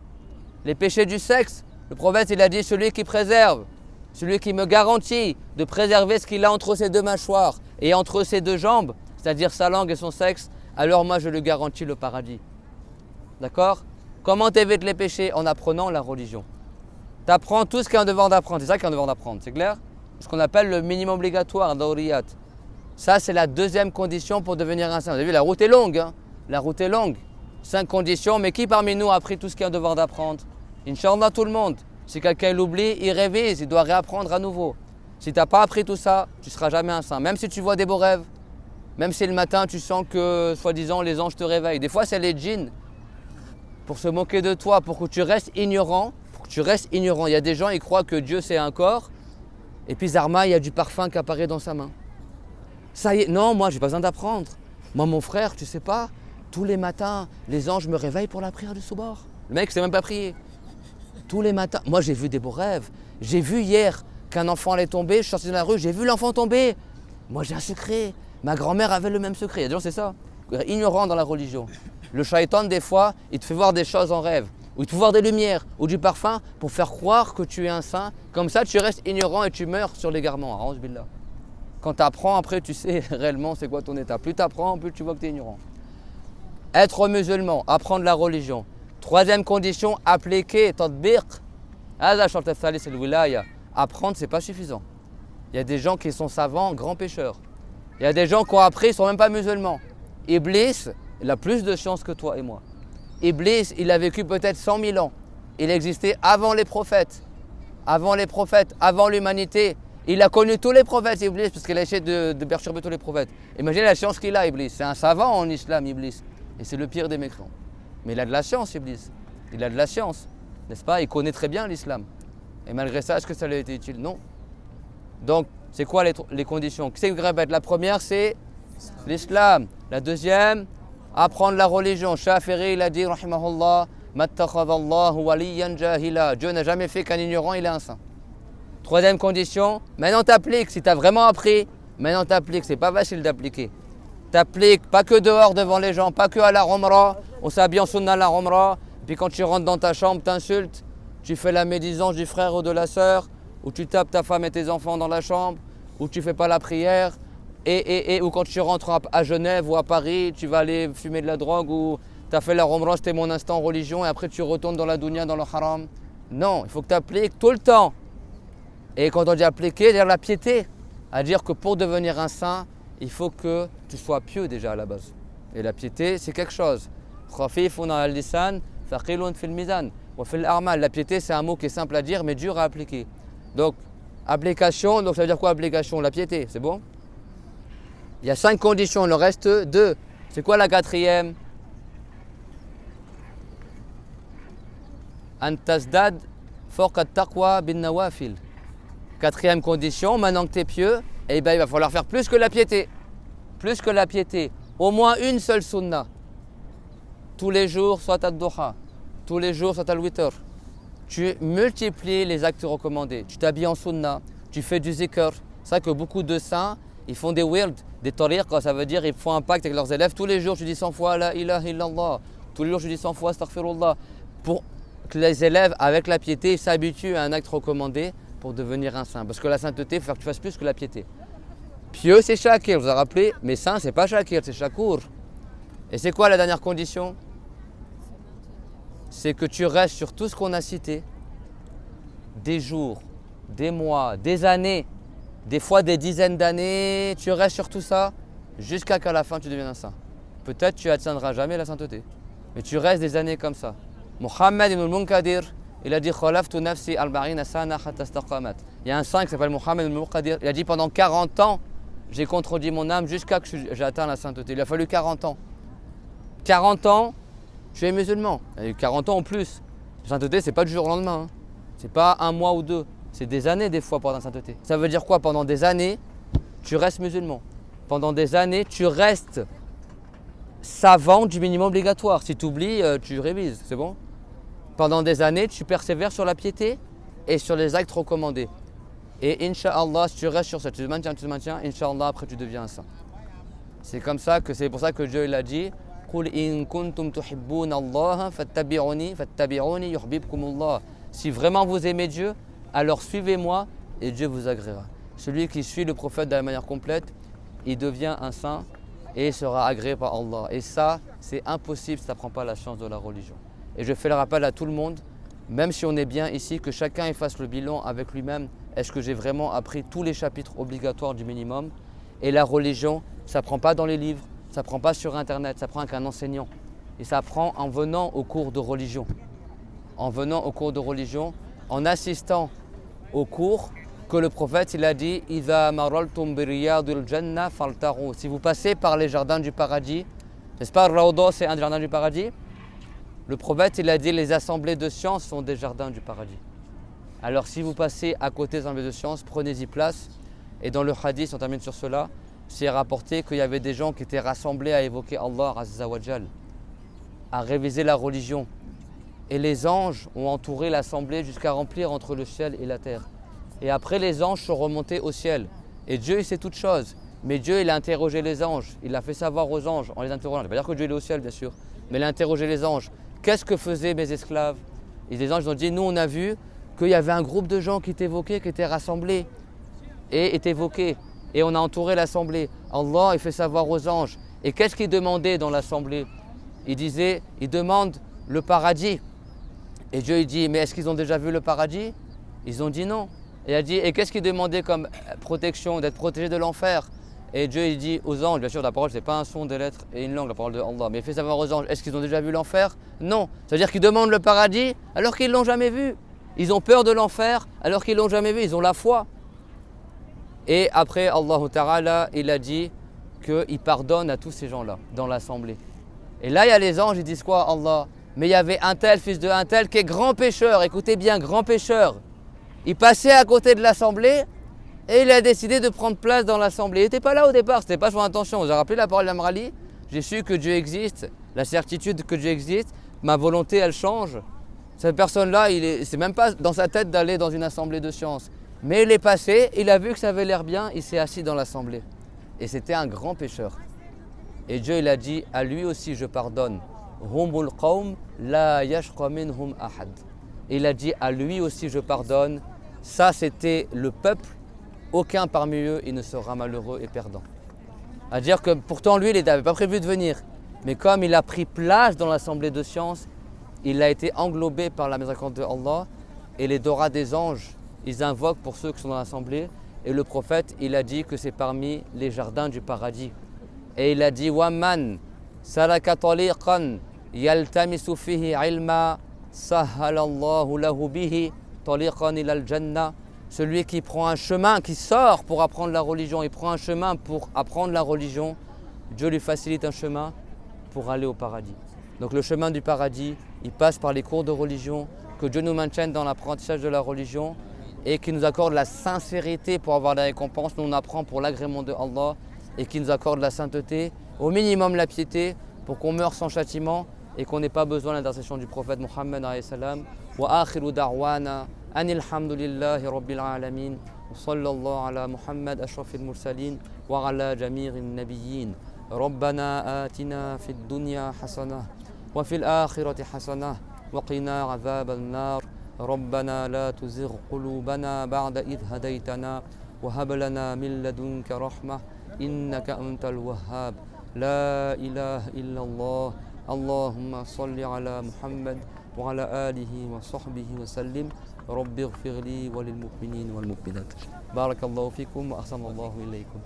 Les péchés du sexe, le prophète il a dit celui qui préserve celui qui me garantit de préserver ce qu'il a entre ses deux mâchoires et entre ses deux jambes, c'est-à-dire sa langue et son sexe, alors moi je lui garantis le paradis. D'accord? Comment t'évites les péchés? En apprenant la religion. Tu apprends tout ce qu'il y a un devoir d'apprendre, c'est ça qu'il y a un devoir d'apprendre, c'est clair? Ce qu'on appelle le minimum obligatoire, Dauriyat. Ça c'est la deuxième condition pour devenir un saint. Vous avez vu, la route est longue, hein? La route est longue. 5 conditions, mais qui parmi nous a appris tout ce qu'il y a un devoir d'apprendre? Inch'Allah, tout le monde. Si quelqu'un l'oublie, il révise, il doit réapprendre à nouveau. Si tu n'as pas appris tout ça, tu ne seras jamais un saint. Même si tu vois des beaux rêves, même si le matin tu sens que, soi-disant, les anges te réveillent. Des fois, c'est les djinns pour se moquer de toi, pour que tu restes ignorant. Il y a des gens, ils croient que Dieu c'est un corps, et puis Zarma, il y a du parfum qui apparaît dans sa main. Ça y est, non, moi, j'ai pas besoin d'apprendre. Moi, mon frère, tu sais pas, tous les matins, les anges me réveillent pour la prière du soubor. Le mec, il sait même pas prier. Tous les matins. Moi, j'ai vu des beaux rêves. J'ai vu hier qu'un enfant allait tomber. Je suis sorti dans la rue, j'ai vu l'enfant tomber. Moi, j'ai un secret. Ma grand-mère avait le même secret. Il y a des gens, c'est ça. Ignorant dans la religion. Le shaitan, des fois, il te fait voir des choses en rêve. Ou il te fait voir des lumières ou du parfum pour faire croire que tu es un saint. Comme ça, tu restes ignorant et tu meurs sur l'égarement. A'ouz billah. Quand tu apprends, après, tu sais réellement c'est quoi ton état. Plus tu apprends, plus tu vois que tu es ignorant. Être musulman, apprendre la religion. Troisième condition, appliquer, tadbiq. Apprendre, c'est pas suffisant. Il y a des gens qui sont savants, grands pécheurs. Il y a des gens qui ont appris, ils ne sont même pas musulmans. Iblis, il a plus de chance que toi et moi. Iblis, il a vécu peut-être 100 000 ans. Il existait avant les prophètes, avant l'humanité. Il a connu tous les prophètes, Iblis, parce qu'il a essayé de perturber tous les prophètes. Imaginez la science qu'il a, Iblis. C'est un savant en islam, Iblis. Et c'est le pire des mécréants. Mais il a de la science, Iblis. Il a de la science, n'est-ce pas? Il connaît très bien l'islam. Et malgré ça, est-ce que ça lui a été utile? Non. Donc, c'est quoi les conditions? Qu'est-ce que répète? La première, c'est l'islam. La deuxième, apprendre la religion. Shafiri, il a dit, rahimahullah, mattakhadallahu waliyan jahila. Dieu n'a jamais fait qu'un ignorant, il est un saint. Troisième condition, maintenant t'appliques. Si tu as vraiment appris, maintenant t'appliques. C'est pas facile d'appliquer. T'appliques, pas que dehors devant les gens, pas que à la Umrah. On s'habille en sunna à la Umrah. Puis quand tu rentres dans ta chambre, t'insultes. Tu fais la médisance du frère ou de la sœur. Ou tu tapes ta femme et tes enfants dans la chambre. Ou tu fais pas la prière. Ou quand tu rentres à Genève ou à Paris, tu vas aller fumer de la drogue. Ou tu as fait la Umrah, c'était mon instant religion. Et après tu retournes dans la dunya, dans le haram. Non, il faut que tu appliques tout le temps. Et quand on dit appliquer, c'est-à-dire la piété. À dire que pour devenir un saint, il faut que tu sois pieux déjà à la base. Et la piété, c'est quelque chose. La piété, c'est un mot qui est simple à dire, mais dur à appliquer. Donc, application, donc ça veut dire quoi application? La piété, c'est bon? Il y a 5 conditions, il en reste 2. C'est quoi la quatrième? An tazdad fawqa at-taqwa bin nawafil. Quatrième condition, maintenant que tu es pieux, eh ben, il va falloir faire plus que la piété. Plus que la piété. Au moins une seule sunna. Tous les jours, soit ad-duha. Tous les jours, soit al-witr. Tu multiplies les actes recommandés. Tu t'habilles en sunna. Tu fais du zikr. C'est vrai que beaucoup de saints, ils font des wird, des tariq. Ça veut dire ils font un pacte avec leurs élèves. Tous les jours, tu dis 100 fois la ilaha illallah. Tous les jours, je dis 100 fois astaghfirullah. Pour que les élèves, avec la piété, s'habituent à un acte recommandé pour devenir un saint. Parce que la sainteté, il faut que tu fasses plus que la piété. Pieux, c'est shakir, vous vous rappelez, mais saint, c'est pas shakir, c'est shakour. Et c'est quoi la dernière condition? C'est que tu restes sur tout ce qu'on a cité, des jours, des mois, des années, des fois des dizaines d'années, tu restes sur tout ça jusqu'à qu'à la fin tu deviennes un saint. Peut-être tu n'atteindras jamais la sainteté, mais tu restes des années comme ça. Mohammed ibn al-Munkadir, il a dit khalaftu nafsi al-ba'ina sana hatta istaqamat. Il y a un saint qui s'appelle Mohammed ibn al-Munkadir, il a dit pendant 40 ans, j'ai contredit mon âme jusqu'à que j'ai atteint la sainteté. Il a fallu 40 ans. 40 ans, tu es musulman. Il y a eu 40 ans en plus. La sainteté, c'est pas du jour au lendemain. Hein. C'est pas un mois ou 2. C'est des années des fois pour la sainteté. Ça veut dire quoi? Pendant des années, tu restes musulman. Pendant des années, tu restes savant du minimum obligatoire. Si tu oublies, tu révises. C'est bon? Pendant des années, tu persévères sur la piété et sur les actes recommandés. Et Inch'Allah, si tu restes sur ça, tu te maintiens, Inch'Allah, après tu deviens un saint. C'est comme ça que c'est pour ça que Dieu il a dit Qul in kuntum tuhibbuna Allah fattabi'uni yuhibbukumullah. Si vraiment vous aimez Dieu, alors suivez-moi et Dieu vous agréera. Celui qui suit le prophète de la manière complète, il devient un saint et sera agréé par Allah. Et ça, c'est impossible si ça ne prend pas la science de la religion. Et je fais le rappel à tout le monde, même si on est bien ici, que chacun y fasse le bilan avec lui-même. Est-ce que j'ai vraiment appris tous les chapitres obligatoires du minimum? Et la religion, ça ne prend pas dans les livres, ça ne prend pas sur Internet, ça prend qu'un enseignant. Et ça prend en venant au cours de religion. En venant au cours de religion, en assistant au cours que le prophète il a dit Iza maraltum biriyadul jannah faltaru. Si vous passez par les jardins du paradis, n'est-ce pas, Rawda, c'est un des jardins du paradis? Le prophète il a dit les assemblées de sciences sont des jardins du paradis. Alors si vous passez à côté des assemblées de sciences, prenez-y place. Et dans le hadith, on termine sur cela, c'est rapporté qu'il y avait des gens qui étaient rassemblés à évoquer Allah Azza wa Jal, à réviser la religion. Et les anges ont entouré l'assemblée jusqu'à remplir entre le ciel et la terre. Et après, les anges sont remontés au ciel. Et Dieu, il sait toutes choses. Mais Dieu, il a interrogé les anges. Il a fait savoir aux anges en les interrogeant. Ça ne veut pas dire que Dieu il est au ciel, bien sûr. Mais il a interrogé les anges. Qu'est-ce que faisaient mes esclaves? Et les anges ont dit, nous, on a vu qu'il y avait un groupe de gens qui t'évoquaient, qui étaient rassemblés et étaient évoqués. Et on a entouré l'assemblée. Allah, il fait savoir aux anges. Et qu'est-ce qu'ils demandaient dans l'assemblée? Il disait, ils demandent le paradis. Et Dieu, il dit, mais est-ce qu'ils ont déjà vu le paradis? Ils ont dit non. Et il a dit, et qu'est-ce qu'ils demandaient comme protection, d'être protégés de l'enfer? Et Dieu, il dit aux anges, bien sûr, la parole, ce n'est pas un son, des lettres et une langue, la parole de Allah. Mais il fait savoir aux anges, est-ce qu'ils ont déjà vu l'enfer? Non. C'est-à-dire qu'ils demandent le paradis alors qu'ils ne l'ont jamais vu. Ils ont peur de l'enfer alors qu'ils ne l'ont jamais vu. Ils ont la foi. Et après, Allah Ta'ala, il a dit qu'il pardonne à tous ces gens-là dans l'assemblée. Et là, il y a les anges, ils disent quoi, Allah? Mais il y avait un tel, fils de un tel, qui est grand pécheur. Écoutez bien, grand pécheur. Il passait à côté de l'assemblée et il a décidé de prendre place dans l'assemblée. Il n'était pas là au départ, ce n'était pas son intention. Vous avez rappelé la parole d'Amrali? J'ai su que Dieu existe, la certitude que Dieu existe, ma volonté elle change. Cette personne-là, c'est même pas dans sa tête d'aller dans une assemblée de sciences. Mais il est passé, il a vu que ça avait l'air bien, il s'est assis dans l'assemblée. Et c'était un grand pécheur. Et Dieu il a dit, à lui aussi je pardonne. Humul qawm la yashqa minhum ahad. Et il a dit, à lui aussi je pardonne. Ça c'était le peuple, aucun parmi eux il ne sera malheureux et perdant. À dire que pourtant lui il n'avait pas prévu de venir. Mais comme il a pris place dans l'assemblée de sciences, il a été englobé par la miséricorde de Allah. Et les doras des anges, ils invoquent pour ceux qui sont dans l'assemblée. Et le prophète, il a dit que c'est parmi les jardins du paradis. Et il a dit, Waman salaka taliqan yaltamisu fihi ilma sahhalallahu lahu bihi taliqan ila al-jannah. Celui qui prend un chemin, qui sort pour apprendre la religion, il prend un chemin pour apprendre la religion, Dieu lui facilite un chemin pour aller au paradis. Donc le chemin du paradis, il passe par les cours de religion, que Dieu nous maintienne dans l'apprentissage de la religion et qui nous accorde la sincérité pour avoir la récompense. Nous on apprend pour l'agrément de Allah et qui nous accorde la sainteté, au minimum la piété, pour qu'on meure sans châtiment et qu'on n'ait pas besoin de l'intercession du prophète Muhammad alayhi salam. Wa akhiru da'wana anil hamdulillahi rabbil alamin. Sallallahu ala Muhammad ashrafil mursalin wa ala jami'in nabiyyin. ربنا آتنا في الدنيا حسنة وفي الآخرة حسنة وقنا عذاب النار ربنا لا تزغ قلوبنا بعد إذ هديتنا وهب لنا من لدنك رحمة إنك أنت الوهاب لا إله إلا الله اللهم صل على محمد وعلى آله وصحبه وسلم رب اغفر لي وللمؤمنين والمؤمنات بارك الله فيكم وأحسن الله إليكم.